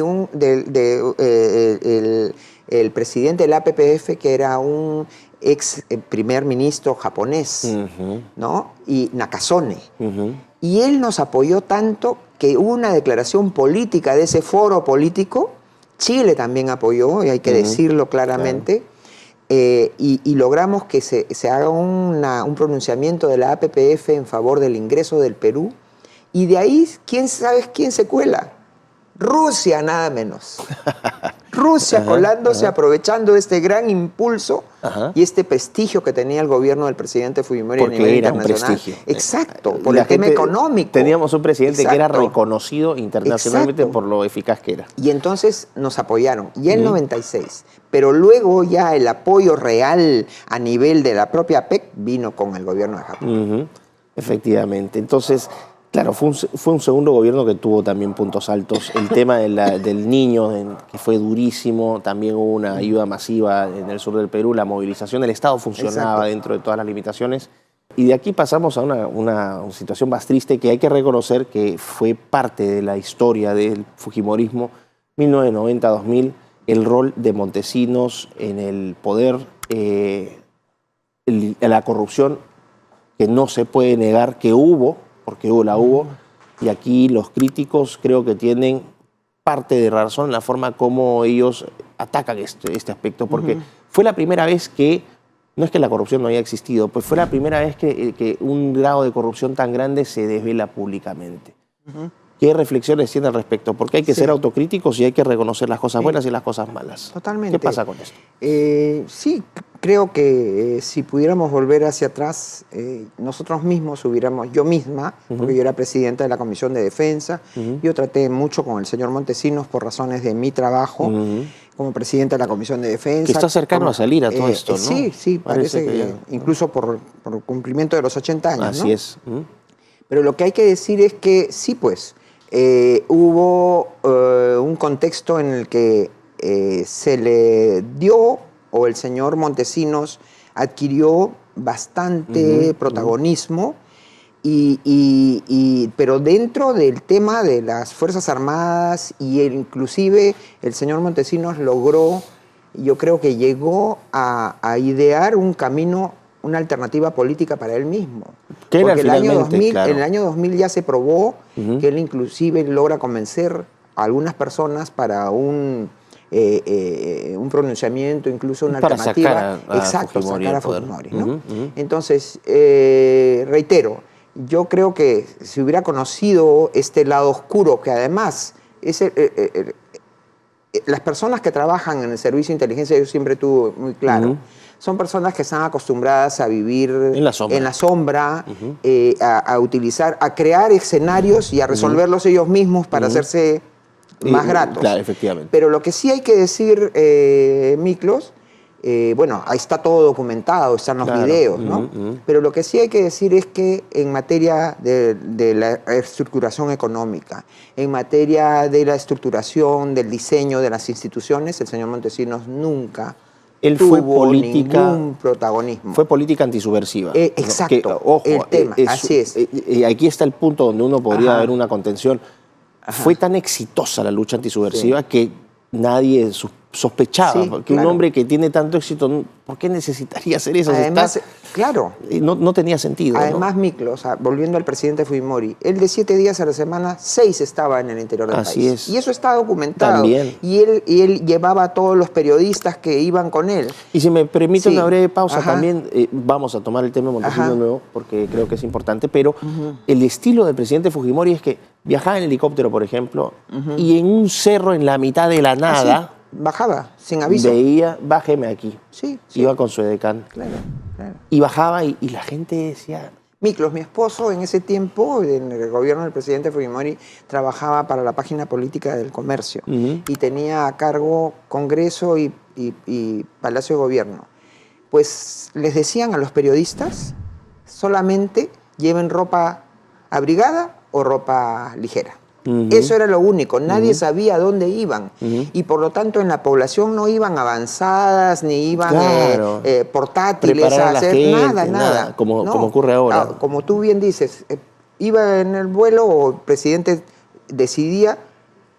Speaker 2: el presidente del APPF, que era un ex primer ministro japonés, ¿no? Y Nakasone. Y él nos apoyó tanto que hubo una declaración política de ese foro político. Chile también apoyó, y hay que decirlo claramente. Claro. Y logramos que se haga un pronunciamiento de la APPF en favor del ingreso del Perú. Y de ahí, ¿sabes quién se cuela? Rusia, nada menos. Rusia colándose, aprovechando este gran impulso y este prestigio que tenía el gobierno del presidente Fujimori a nivel internacional.
Speaker 1: Prestigio.
Speaker 2: Exacto, por el tema económico.
Speaker 1: Teníamos un presidente que era reconocido internacionalmente por lo eficaz que era.
Speaker 2: Y entonces nos apoyaron, ya en 96. Pero luego ya el apoyo real a nivel de la propia PEC vino con el gobierno de Japón.
Speaker 1: Efectivamente. Entonces, Claro, fue un segundo gobierno que tuvo también puntos altos. El tema del niño, que fue durísimo, también hubo una ayuda masiva en el sur del Perú, la movilización del Estado funcionaba dentro de todas las limitaciones. Y de aquí pasamos a una situación más triste que hay que reconocer que fue parte de la historia del fujimorismo, 1990-2000, el rol de Montesinos en el poder, la corrupción que no se puede negar que hubo, porque la hubo, y aquí los críticos creo que tienen parte de razón en la forma como ellos atacan este aspecto, porque fue la primera vez que, no es que la corrupción no haya existido, pues fue la primera vez que un grado de corrupción tan grande se desvela públicamente. ¿Qué reflexiones tiene al respecto? Porque hay que ser autocríticos y hay que reconocer las cosas buenas y las cosas malas.
Speaker 2: Totalmente.
Speaker 1: ¿Qué pasa con esto?
Speaker 2: Sí, creo que si pudiéramos volver hacia atrás, nosotros mismos yo misma, porque yo era presidenta de la Comisión de Defensa, yo traté mucho con el señor Montesinos por razones de mi trabajo, como presidenta de la Comisión de Defensa.
Speaker 1: Que está cercano a salir a todo esto, ¿no?
Speaker 2: Sí, parece que incluso por cumplimiento de los 80 años.
Speaker 1: Así es.
Speaker 2: Pero lo que hay que decir es que sí, pues, hubo un contexto en el que se le dio, o el señor Montesinos adquirió bastante protagonismo, pero dentro del tema de las Fuerzas Armadas, y inclusive el señor Montesinos logró, yo creo que llegó a idear un camino, una alternativa política para él mismo. Porque el año 2000 ya se probó que él inclusive logra convencer a algunas personas para un pronunciamiento, incluso una alternativa. Sacar a Fujimori, ¿no? Entonces, reitero, yo creo que si hubiera conocido este lado oscuro, que además es las personas que trabajan en el servicio de inteligencia, yo siempre tuve muy claro, son personas que están acostumbradas a vivir en la sombra, a utilizar, a crear escenarios y a resolverlos ellos mismos para hacerse más gratos.
Speaker 1: Claro, efectivamente.
Speaker 2: Pero lo que sí hay que decir, Miklos, bueno, ahí está todo documentado, están los videos, ¿no? Pero lo que sí hay que decir es que en materia de la estructuración económica, en materia de la estructuración, del diseño de las instituciones, el señor Montesinos nunca tuvo ningún protagonismo.
Speaker 1: Fue política antisubversiva.
Speaker 2: Exacto,
Speaker 1: que, ojo,
Speaker 2: el tema, así es.
Speaker 1: Aquí está el punto donde uno podría haber una contención. Fue tan exitosa la lucha antisubversiva que nadie sospechaba que un hombre que tiene tanto éxito, ¿por qué necesitaría hacer eso?
Speaker 2: Además, claro.
Speaker 1: No tenía sentido.
Speaker 2: Además, ¿no? Miklos, volviendo al presidente Fujimori, él de 7 días a la semana, 6 estaba en el interior del
Speaker 1: Así
Speaker 2: país.
Speaker 1: Es.
Speaker 2: Y eso está documentado.
Speaker 1: También.
Speaker 2: Y él llevaba a todos los periodistas que iban con él.
Speaker 1: Y si me permite una breve pausa también, vamos a tomar el tema de Montesinos de nuevo, porque creo que es importante, pero el estilo del presidente Fujimori es que viajaba en helicóptero, por ejemplo, y en un cerro en la mitad de la nada...
Speaker 2: bajaba, sin aviso.
Speaker 1: Veía, bájeme aquí.
Speaker 2: Sí.
Speaker 1: Iba con su edecán.
Speaker 2: Claro.
Speaker 1: Y bajaba y la gente decía...
Speaker 2: Miklos, mi esposo, en ese tiempo, en el gobierno del presidente Fujimori, trabajaba para la página política del comercio y tenía a cargo Congreso y Palacio de Gobierno. Pues les decían a los periodistas, solamente lleven ropa abrigada o ropa ligera. Eso era lo único, nadie sabía a dónde iban y por lo tanto en la población no iban avanzadas ni iban portátiles a hacer nada.
Speaker 1: Como ocurre ahora.
Speaker 2: Como tú bien dices, iba en el vuelo o el presidente decidía,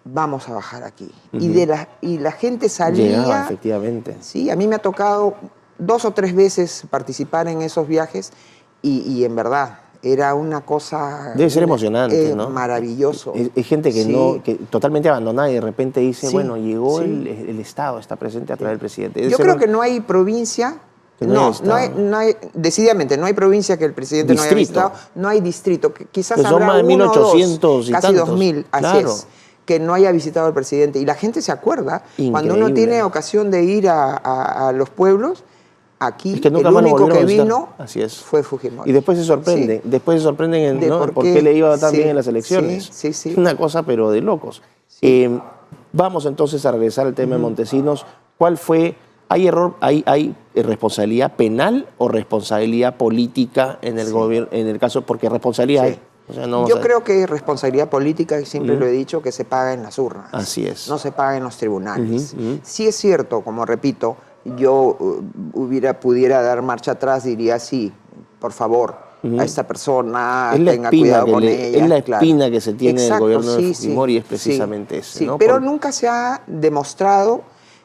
Speaker 2: vamos a bajar aquí. Y la gente salía.
Speaker 1: Llegaba, efectivamente.
Speaker 2: Sí, a mí me ha tocado 2 o 3 veces participar en esos viajes y en verdad... Era una cosa...
Speaker 1: Debe ser emocionante, ¿no?
Speaker 2: Maravilloso.
Speaker 1: Es gente que totalmente abandonada y de repente dice, bueno, llegó el Estado, está presente a través del presidente.
Speaker 2: Yo creo que no hay provincia... No hay, decididamente, no hay provincia que el presidente no haya visitado. No hay distrito. Quizás habrá
Speaker 1: son más de 1800 y
Speaker 2: casi
Speaker 1: tantos.
Speaker 2: 2000, así es, que no haya visitado al presidente. Y la gente se acuerda.
Speaker 1: Increíble.
Speaker 2: Cuando uno tiene ocasión de ir a los pueblos... Aquí
Speaker 1: es que nunca
Speaker 2: el único que vino
Speaker 1: fue
Speaker 2: Fujimori.
Speaker 1: Y después se sorprenden. Después se sorprenden por qué le iba tan bien en las elecciones.
Speaker 2: Sí.
Speaker 1: Una cosa, pero de locos. Vamos entonces a regresar al tema de Montesinos. ¿Cuál fue? ¿Hay responsabilidad penal o responsabilidad política en el gobierno? En el caso, porque responsabilidad hay. O sea, no
Speaker 2: Yo creo que responsabilidad política, y siempre lo he dicho, que se paga en las urnas.
Speaker 1: Así es.
Speaker 2: No se paga en los tribunales. Sí es cierto, como repito, yo pudiera dar marcha atrás, diría sí, por favor, a esta persona, tenga cuidado con ella.
Speaker 1: Es la espina que se tiene del gobierno de Fujimori, es precisamente ese, ¿no?
Speaker 2: Pero nunca se ha demostrado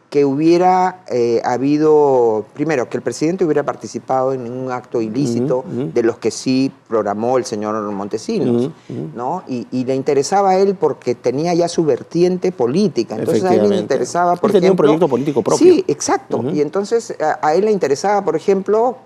Speaker 2: que hubiera habido, primero, que el presidente hubiera participado en un acto ilícito de los que sí programó el señor Montesinos, ¿no? Y le interesaba a él porque tenía ya su vertiente política. Entonces a él le interesaba, por ejemplo...
Speaker 1: tenía un proyecto político propio.
Speaker 2: Sí, exacto. Y entonces a él le interesaba, por ejemplo,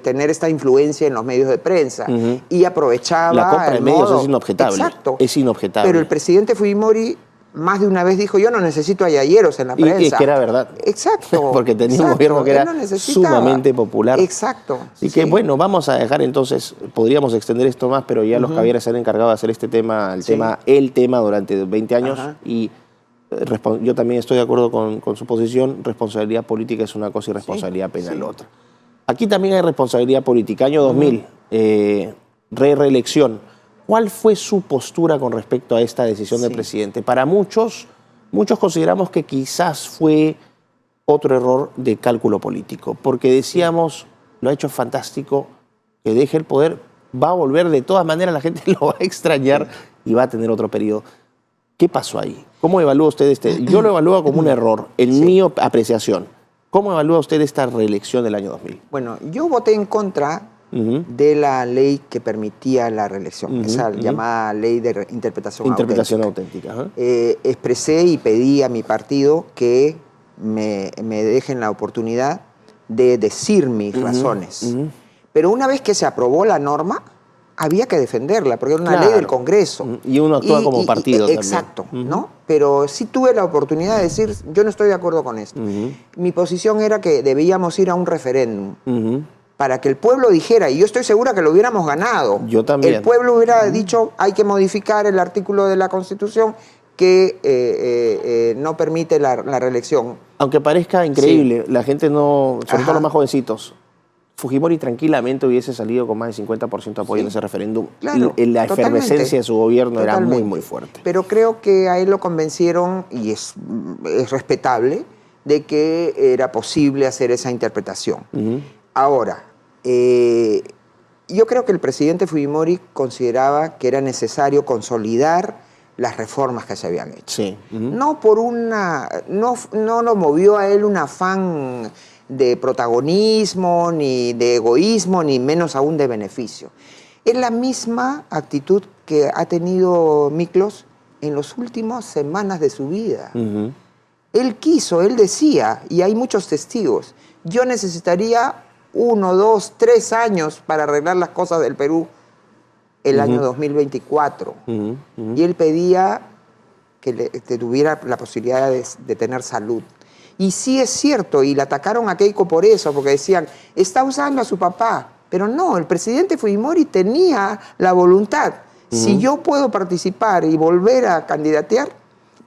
Speaker 2: tener esta influencia en los medios de prensa y aprovechaba...
Speaker 1: La compra de medios es inobjetable.
Speaker 2: Exacto.
Speaker 1: Es inobjetable.
Speaker 2: Pero el presidente Fujimori más de una vez dijo, yo no necesito a yayeros en la prensa.
Speaker 1: Y es que era verdad.
Speaker 2: Exacto.
Speaker 1: Porque tenía un gobierno que era sumamente popular.
Speaker 2: Exacto.
Speaker 1: Así que bueno, vamos a dejar entonces, podríamos extender esto más, pero ya los Cavieres se han encargado de hacer este tema, el tema durante 20 años. Y yo también estoy de acuerdo con su posición. Responsabilidad política es una cosa y responsabilidad penal otra. Aquí también hay responsabilidad política. Año 2000, reelección. ¿Cuál fue su postura con respecto a esta decisión del presidente? Para muchos consideramos que quizás fue otro error de cálculo político, porque decíamos, lo ha hecho fantástico, que deje el poder, va a volver de todas maneras, la gente lo va a extrañar y va a tener otro periodo. ¿Qué pasó ahí? ¿Cómo evalúa usted este? Yo lo evalúo como un error, en mi apreciación. ¿Cómo evalúa usted esta reelección del año 2000?
Speaker 2: Bueno, yo voté en contra de la ley que permitía la reelección, esa llamada ley de interpretación
Speaker 1: auténtica.
Speaker 2: Expresé y pedí a mi partido que me dejen la oportunidad de decir mis razones. Pero una vez que se aprobó la norma, había que defenderla, porque era una ley del Congreso.
Speaker 1: Y uno actúa como partido también.
Speaker 2: Exacto, ¿no? Pero sí tuve la oportunidad de decir, yo no estoy de acuerdo con esto. Mi posición era que debíamos ir a un referéndum. Para que el pueblo dijera, y yo estoy segura que lo hubiéramos ganado.
Speaker 1: Yo también.
Speaker 2: El pueblo hubiera dicho, hay que modificar el artículo de la Constitución que no permite la reelección.
Speaker 1: Aunque parezca increíble, la gente no, sobre todo los más jovencitos, Fujimori tranquilamente hubiese salido con más del 50% de apoyo en ese referéndum.
Speaker 2: Claro,
Speaker 1: la efervescencia de su gobierno era muy, muy fuerte.
Speaker 2: Pero creo que a él lo convencieron, y es respetable, de que era posible hacer esa interpretación. Ahora, yo creo que el presidente Fujimori consideraba que era necesario consolidar las reformas que se habían hecho. No por no lo movió a él un afán de protagonismo, ni de egoísmo, ni menos aún de beneficio. Es la misma actitud que ha tenido Miklos en las últimas semanas de su vida. Él decía, y hay muchos testigos, yo necesitaría 1, 2, 3 años para arreglar las cosas del Perú el año 2024. Y él pedía que tuviera la posibilidad de tener salud. Y sí es cierto, y le atacaron a Keiko por eso, porque decían, está usando a su papá. Pero no, el presidente Fujimori tenía la voluntad. Si yo puedo participar y volver a candidatear,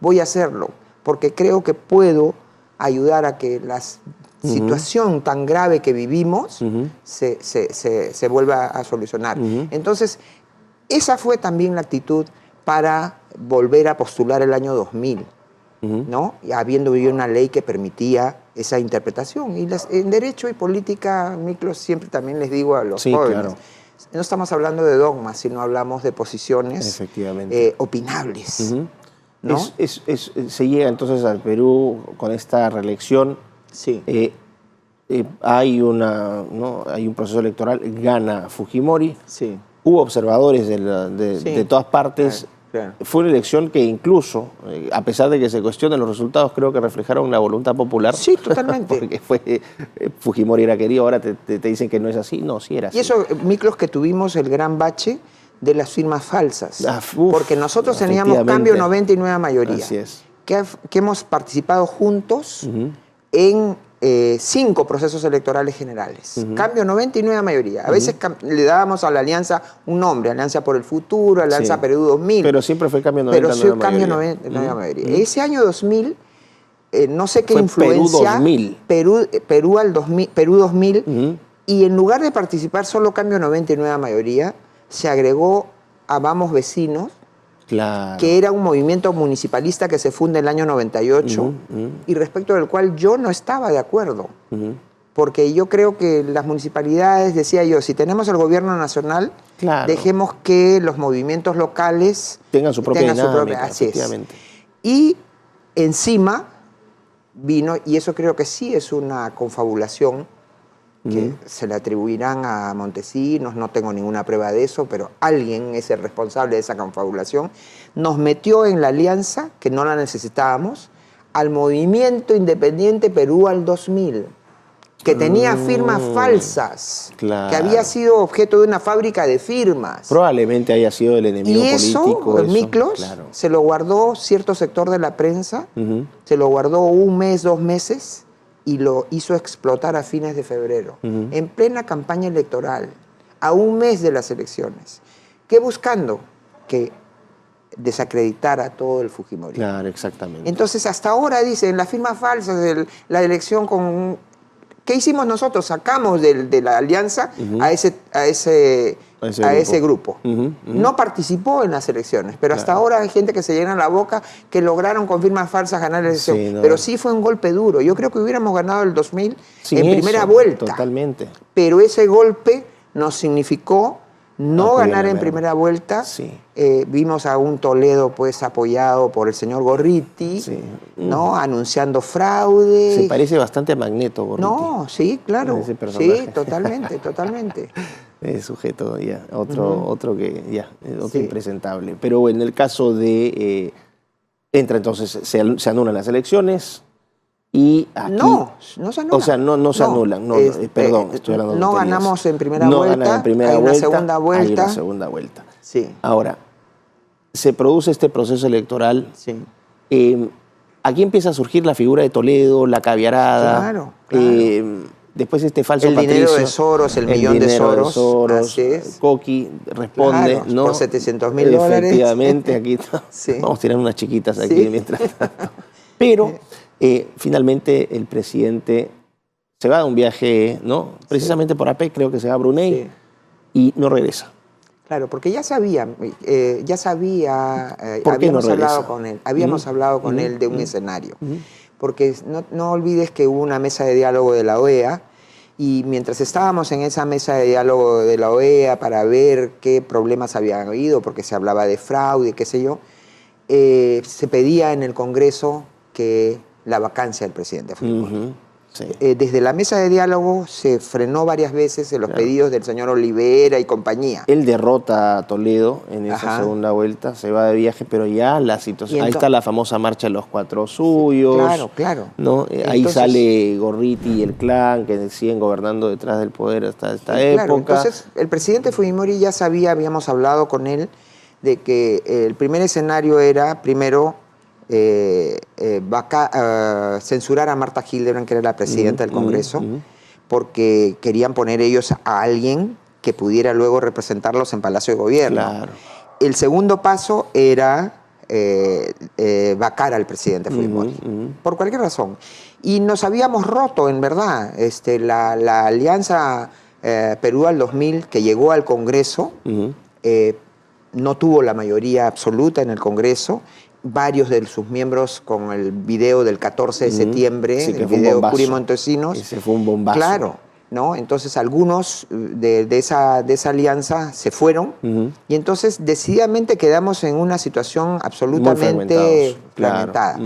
Speaker 2: voy a hacerlo, porque creo que puedo ayudar a que las situación tan grave que vivimos se vuelva a solucionar. Entonces, esa fue también la actitud para volver a postular el año 2000, ¿no? Y habiendo vivido una ley que permitía esa interpretación. Y en derecho y política, Miklos, siempre también les digo a los jóvenes, no estamos hablando de dogmas, sino hablamos de posiciones opinables. ¿No?
Speaker 1: Se llega entonces al Perú con esta reelección. Hay un proceso electoral, gana Fujimori. Hubo observadores de todas partes.
Speaker 2: Claro.
Speaker 1: Fue una elección que incluso, a pesar de que se cuestionen los resultados, creo que reflejaron la voluntad popular.
Speaker 2: Sí, totalmente.
Speaker 1: Porque Fujimori era querido, ahora te dicen que no es así. No, sí era así.
Speaker 2: Y eso, Miklos, que tuvimos el gran bache de las firmas falsas. Porque nosotros teníamos cambio 90 y nueva mayoría.
Speaker 1: Así es.
Speaker 2: Que hemos participado juntos en 5 procesos electorales generales. Cambio 90 y nueva mayoría. A veces le dábamos a la alianza un nombre, Alianza por el Futuro, Alianza Perú 2000.
Speaker 1: Pero siempre fue cambio 90
Speaker 2: y nueva mayoría. Ese año 2000, no sé qué influencia. Perú 2000. Y en lugar de participar solo cambio 90 y nueva mayoría, se agregó a Vamos Vecinos,
Speaker 1: claro,
Speaker 2: que era un movimiento municipalista que se funda en el año 98 y respecto del cual yo no estaba de acuerdo. Porque yo creo que las municipalidades, decía yo, si tenemos el gobierno nacional, claro, dejemos que los movimientos locales
Speaker 1: tengan su propia dinámica,
Speaker 2: así efectivamente. Y encima vino, y eso creo que sí es una confabulación, que se le atribuirán a Montesinos, no tengo ninguna prueba de eso, pero alguien es el responsable de esa confabulación, nos metió en la alianza, que no la necesitábamos, al Movimiento Independiente Perú al 2000, que tenía firmas falsas, claro, que había sido objeto de una fábrica de firmas.
Speaker 1: Probablemente haya sido el enemigo político.
Speaker 2: Y Miklos, claro, se lo guardó cierto sector de la prensa, se lo guardó 1 mes, 2 meses, y lo hizo explotar a fines de febrero, en plena campaña electoral, a 1 mes de las elecciones. ¿Qué buscando? Que desacreditara todo el Fujimori.
Speaker 1: Claro, exactamente.
Speaker 2: Entonces, hasta ahora dicen, las firmas falsas de la elección con... ¿Qué hicimos nosotros? Sacamos de la alianza a ese grupo. No participó en las elecciones, pero claro, hasta ahora hay gente que se llena la boca que lograron con firmas falsas ganar la elección. Sí, no. Pero sí fue un golpe duro. Yo creo que hubiéramos ganado el 2000 en primera vuelta.
Speaker 1: Totalmente.
Speaker 2: Pero ese golpe nos significó no ganar en primera vuelta. Sí. Vimos a un Toledo pues apoyado por el señor Gorriti, sí, ¿no? Anunciando fraude.
Speaker 1: Se parece bastante a Magneto, Gorriti.
Speaker 2: No, sí, claro. Sí, totalmente, totalmente.
Speaker 1: Es sujeto ya, otro que ya, otro sí, impresentable. Pero en el caso de entra entonces, se anulan las elecciones y aquí,
Speaker 2: no se anulan.
Speaker 1: O sea, no se anulan, perdón, estoy hablando de
Speaker 2: no
Speaker 1: tonterías.
Speaker 2: Ganamos en primera vuelta,
Speaker 1: ganan en primera
Speaker 2: hay
Speaker 1: vuelta,
Speaker 2: una segunda vuelta.
Speaker 1: Hay una segunda vuelta.
Speaker 2: Sí.
Speaker 1: Ahora, se produce este proceso electoral.
Speaker 2: Sí.
Speaker 1: Aquí empieza a surgir la figura de Toledo, la caviarada.
Speaker 2: Claro, claro.
Speaker 1: Después este falso
Speaker 2: Patricio. El dinero de Soros, el millón de Soros.
Speaker 1: Así es. Coqui responde,
Speaker 2: claro,
Speaker 1: ¿no?
Speaker 2: Por $700.000.
Speaker 1: Efectivamente, aquí sí, vamos a tirar unas chiquitas aquí sí, mientras tanto. Pero finalmente el presidente se va de un viaje, ¿no? Precisamente sí, por APEC, creo que se va a Brunei, sí, y no regresa.
Speaker 2: Claro, porque ya sabía,
Speaker 1: habíamos
Speaker 2: hablado con él, hablado con él de un escenario. Porque no olvides que hubo una mesa de diálogo de la OEA, y mientras estábamos en esa mesa de diálogo de la OEA para ver qué problemas habían habido, porque se hablaba de fraude, qué sé yo, se pedía en el Congreso que la vacancia del presidente Fujimori. Sí. Desde la mesa de diálogo se frenó varias veces en los pedidos del señor Olivera y compañía.
Speaker 1: Él derrota a Toledo en esa segunda vuelta, se va de viaje, pero ya la situación... Ahí está la famosa marcha de los 4 suyos.
Speaker 2: Claro, claro.
Speaker 1: ¿no? Ahí sale Gorriti y el clan, que siguen gobernando detrás del poder hasta esta época. Claro,
Speaker 2: entonces el presidente Fujimori ya sabía, habíamos hablado con él, de que el primer escenario era, primero... censurar a Marta Hildebrand, que era la presidenta del Congreso, porque querían poner ellos a alguien que pudiera luego representarlos en Palacio de Gobierno. Claro. El segundo paso era vacar al presidente Fujimori, por cualquier razón. Y nos habíamos roto, en verdad, la alianza Perú al 2000, que llegó al Congreso, no tuvo la mayoría absoluta en el Congreso. Varios de sus miembros con el video del 14 de septiembre, sí, el video Curi Montesinos.
Speaker 1: Ese fue un bombazo.
Speaker 2: Claro, ¿no? Entonces algunos de esa alianza se fueron y entonces decididamente quedamos en una situación absolutamente fragmentada.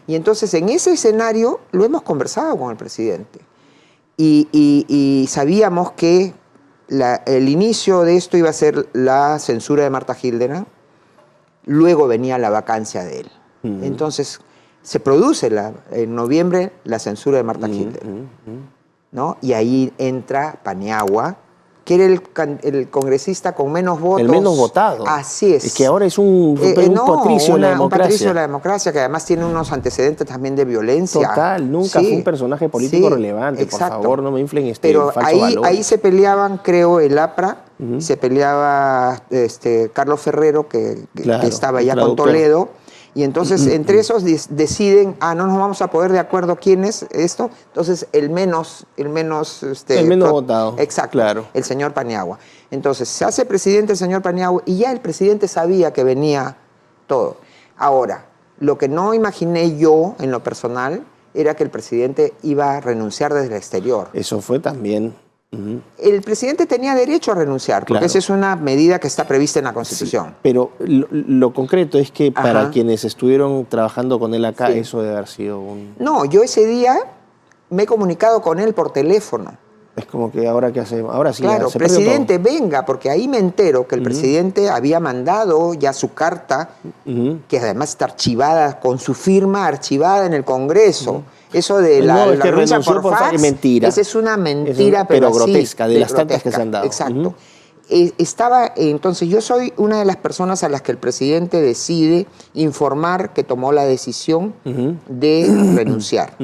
Speaker 2: Y entonces en ese escenario lo hemos conversado con el presidente y sabíamos que el inicio de esto iba a ser la censura de Marta Hildebrand. Luego venía la vacancia de él. Entonces, se produce en noviembre la censura de Marta Hildebrand, ¿no? Y ahí entra Paniagua, que era el congresista con menos votos.
Speaker 1: El menos votado.
Speaker 2: Así es.
Speaker 1: Es que ahora es un patricio de la democracia.
Speaker 2: Un patricio de la democracia, que además tiene unos antecedentes también de violencia.
Speaker 1: Total, nunca fue un personaje político relevante. Exacto. Por favor, no me inflen
Speaker 2: Pero
Speaker 1: falso valor.
Speaker 2: Ahí se peleaban, creo, el APRA, se peleaba Carlos Ferrero, que estaba ya con Toledo, Y entonces entre esos deciden, no nos vamos a poner de acuerdo quién es esto, entonces el menos
Speaker 1: votado.
Speaker 2: Exacto,
Speaker 1: claro.
Speaker 2: El señor Paniagua. Entonces se hace presidente el señor Paniagua y ya el presidente sabía que venía todo. Ahora, lo que no imaginé yo en lo personal era que el presidente iba a renunciar desde el exterior.
Speaker 1: Eso fue también...
Speaker 2: El presidente tenía derecho a renunciar, porque esa es una medida que está prevista en la Constitución.
Speaker 1: Sí, pero lo concreto es que para quienes estuvieron trabajando con él acá, eso debe haber sido un...
Speaker 2: No, yo ese día me he comunicado con él por teléfono.
Speaker 1: Es como que ahora qué hacemos, ahora sí.
Speaker 2: Claro, presidente, venga, porque ahí me entero que el presidente había mandado ya su carta, que además está archivada, con su firma archivada en el Congreso. Eso de la renuncia por fax,
Speaker 1: mentira.
Speaker 2: Esa es una mentira,
Speaker 1: pero grotesca, de las tantas que se han dado.
Speaker 2: Exacto. Entonces yo soy una de las personas a las que el presidente decide informar que tomó la decisión de renunciar.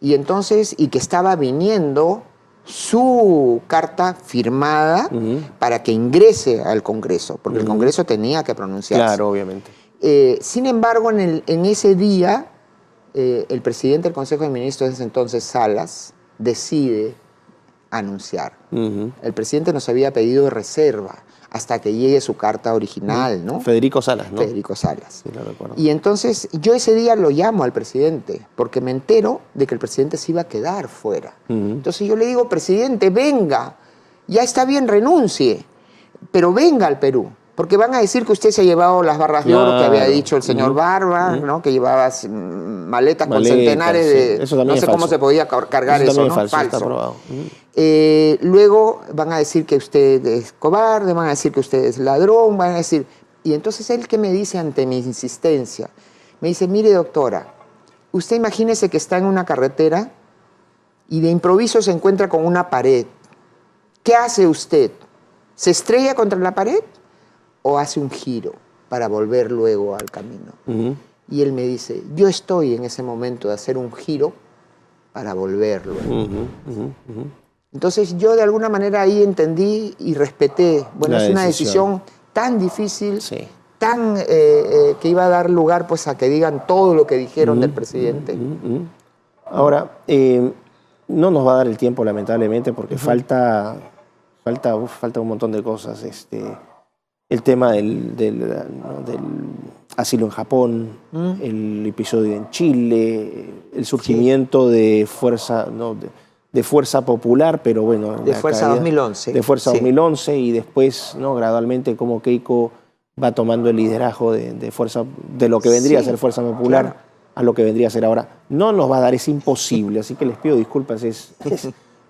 Speaker 2: Y entonces, y que estaba viniendo su carta firmada para que ingrese al Congreso, porque el Congreso tenía que pronunciarse.
Speaker 1: Claro, obviamente.
Speaker 2: Sin embargo, en ese día, el presidente del Consejo de Ministros de ese entonces, Salas, decide anunciar. El presidente nos había pedido reserva hasta que llegue su carta original, ¿no?
Speaker 1: Federico Salas, ¿no?
Speaker 2: Federico Salas.
Speaker 1: Sí, lo recuerdo.
Speaker 2: Y entonces yo ese día lo llamo al presidente porque me entero de que el presidente se iba a quedar fuera. Entonces yo le digo, presidente, venga, ya está bien, renuncie, pero venga al Perú. Porque van a decir que usted se ha llevado las barras de oro que había dicho el señor Barba, ¿no? Que llevaba maletas con centenares de...
Speaker 1: Eso también
Speaker 2: no sé cómo se podía cargar eso, ¿no?
Speaker 1: Falso. Está probado.
Speaker 2: Luego van a decir que usted es cobarde, van a decir que usted es ladrón, van a decir... Y entonces él, ¿qué me dice ante mi insistencia? Me dice, mire doctora, usted imagínese que está en una carretera y de improviso se encuentra con una pared. ¿Qué hace usted? ¿Se estrella contra la pared o hace un giro para volver luego al camino? Y él me dice, yo estoy en ese momento de hacer un giro para volver luego. Entonces yo de alguna manera ahí entendí y respeté. Bueno, es una decisión tan difícil, tan que iba a dar lugar pues a que digan todo lo que dijeron del presidente.
Speaker 1: Ahora, no nos va a dar el tiempo lamentablemente porque falta un montón de cosas. El tema del asilo en Japón, el episodio en Chile, el surgimiento de fuerza, de fuerza popular, pero bueno...
Speaker 2: De Fuerza 2011.
Speaker 1: De Fuerza 2011 y después, ¿no? Gradualmente como Keiko va tomando el liderazgo de fuerza, de lo que vendría a ser Fuerza Popular a lo que vendría a ser ahora. No nos va a dar, es imposible, así que les pido disculpas,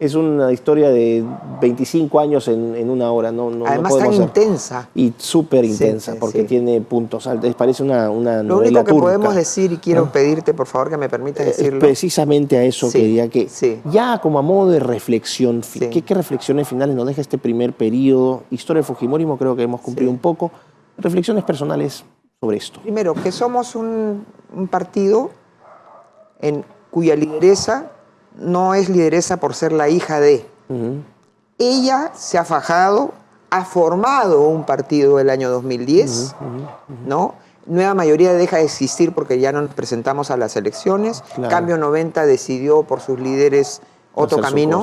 Speaker 1: es una historia de 25 años en una hora.
Speaker 2: Además
Speaker 1: no
Speaker 2: tan
Speaker 1: hacer.
Speaker 2: Intensa.
Speaker 1: Y súper intensa, porque tiene puntos altos. Parece una novela
Speaker 2: Lo único que
Speaker 1: turca.
Speaker 2: podemos decir, y quiero pedirte por favor que me permitas decirlo.
Speaker 1: Precisamente a eso quería que, ya como a modo de reflexión, ¿qué reflexiones finales nos deja este primer periodo? Historia del Fujimorismo, creo que hemos cumplido un poco. Reflexiones personales sobre esto.
Speaker 2: Primero, que somos un partido cuya lideresa no es lideresa por ser la hija de. Ella se ha fajado, ha formado un partido el año 2010, ¿no? Nueva Mayoría deja de existir porque ya no nos presentamos a las elecciones. Claro. Cambio 90 decidió por sus líderes otro camino,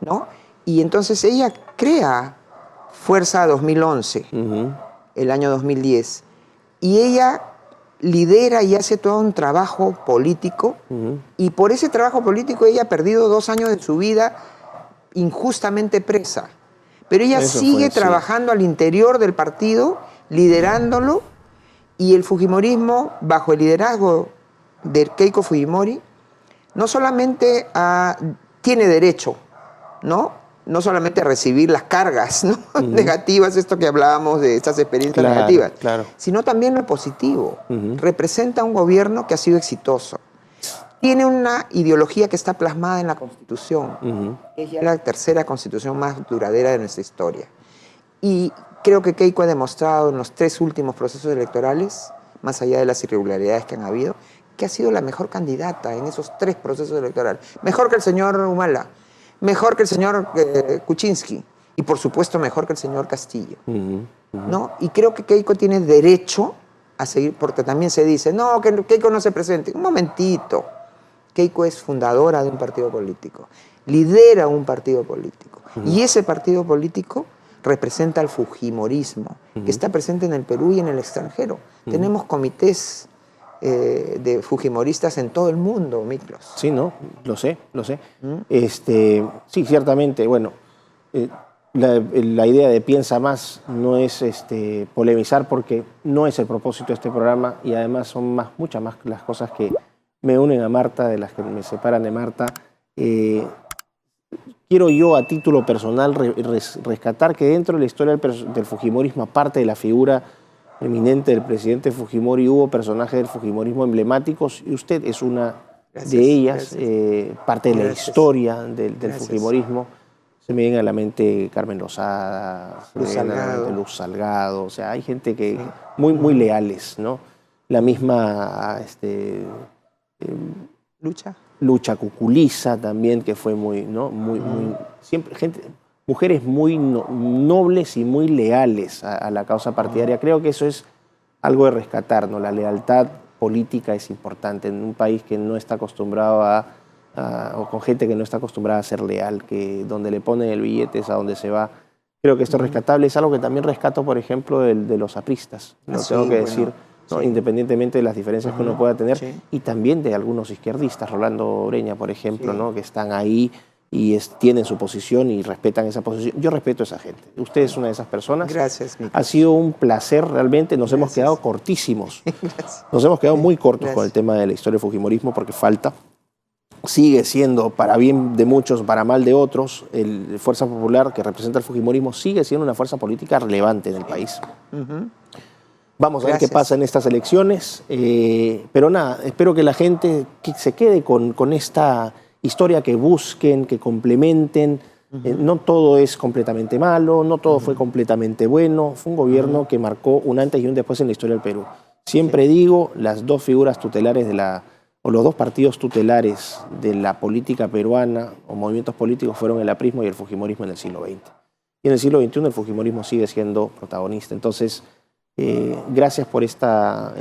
Speaker 2: ¿no? Y entonces ella crea Fuerza 2011, el año 2010, y ella lidera y hace todo un trabajo político, y por ese trabajo político ella ha perdido 2 años de su vida injustamente presa. Pero ella sigue trabajando al interior del partido, liderándolo, y el Fujimorismo, bajo el liderazgo de Keiko Fujimori, no solamente tiene derecho, ¿no? No solamente a recibir las cargas, ¿no? Negativas, esto que hablábamos de estas experiencias negativas, sino también lo positivo. Representa un gobierno que ha sido exitoso. Tiene una ideología que está plasmada en la Constitución. Es ya la tercera Constitución más duradera de nuestra historia. Y creo que Keiko ha demostrado en los 3 últimos procesos electorales, más allá de las irregularidades que han habido, que ha sido la mejor candidata en esos 3 procesos electorales. Mejor que el señor Humala, mejor que el señor Kuczynski y, por supuesto, mejor que el señor Castillo. ¿No? Y creo que Keiko tiene derecho a seguir, porque también se dice, no, que Keiko no se presente. Un momentito. Keiko es fundadora de un partido político, lidera un partido político. Y ese partido político representa al fujimorismo, que está presente en el Perú y en el extranjero. Tenemos comités de fujimoristas en todo el mundo, Miklos.
Speaker 1: Sí, no, lo sé. Sí, ciertamente, bueno, la idea de Piensa Más no es polemizar, porque no es el propósito de este programa, y además son muchas más las cosas que me unen a Marta de las que me separan de Marta. Quiero yo, a título personal, rescatar que dentro de la historia del fujimorismo, aparte de la figura eminente del presidente Fujimori, hubo personajes del fujimorismo emblemáticos, y usted es una de ellas, parte de la historia del fujimorismo. Se me viene a la mente Carmen Lozada, Luz Salgado, o sea, hay gente que muy leales, ¿no? La misma Lucha Cuculiza también, que fue siempre mujeres muy nobles y muy leales a la causa partidaria. Creo que eso es algo de rescatar, ¿no? La lealtad política es importante en un país que no está acostumbrado o con gente que no está acostumbrada a ser leal, que donde le ponen el billete es a donde se va. Creo que esto es rescatable. Es algo que también rescato, por ejemplo, de los apristas, lo tengo que decir, ¿no? Independientemente de las diferencias que uno pueda tener, y también de algunos izquierdistas, Rolando Breña, por ejemplo, ¿no? Que están ahí y tienen su posición y respetan esa posición. Yo respeto a esa gente. Usted es una de esas personas.
Speaker 2: Gracias, Miklos.
Speaker 1: Ha sido un placer realmente. Nos hemos quedado cortísimos. Nos hemos quedado muy cortos con el tema de la historia del fujimorismo, porque falta. Sigue siendo, para bien de muchos, para mal de otros, el Fuerza Popular, que representa el fujimorismo, sigue siendo una fuerza política relevante en el país. Vamos a ver qué pasa en estas elecciones, pero nada, espero que la gente se quede con esta historia, que busquen, que complementen. No todo es completamente malo, no todo fue completamente bueno. Fue un gobierno que marcó un antes y un después en la historia del Perú. Siempre digo, las dos figuras tutelares o los dos partidos tutelares de la política peruana o movimientos políticos fueron el aprismo y el fujimorismo en el siglo XX. Y en el siglo XXI el fujimorismo sigue siendo protagonista. Entonces, gracias por esta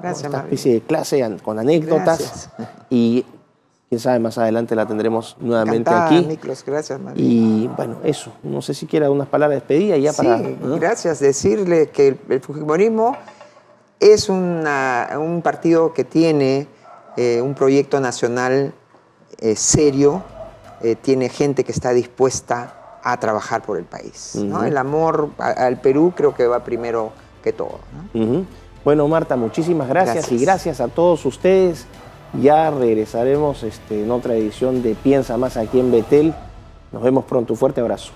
Speaker 1: especie de clase con anécdotas. Y quién sabe, más adelante la tendremos nuevamente aquí.
Speaker 2: Miklos, gracias, María.
Speaker 1: Y bueno, eso. No sé si quiera unas palabras de despedida ya para...
Speaker 2: Gracias. Decirle que el fujimorismo es un partido que tiene un proyecto nacional serio, tiene gente que está dispuesta a trabajar por el país, ¿no? El amor al Perú creo que va primero que todo, ¿no?
Speaker 1: Bueno, Marta, muchísimas gracias y gracias a todos ustedes. Ya regresaremos en otra edición de Piensa Más aquí en Betel. Nos vemos pronto. Un fuerte abrazo.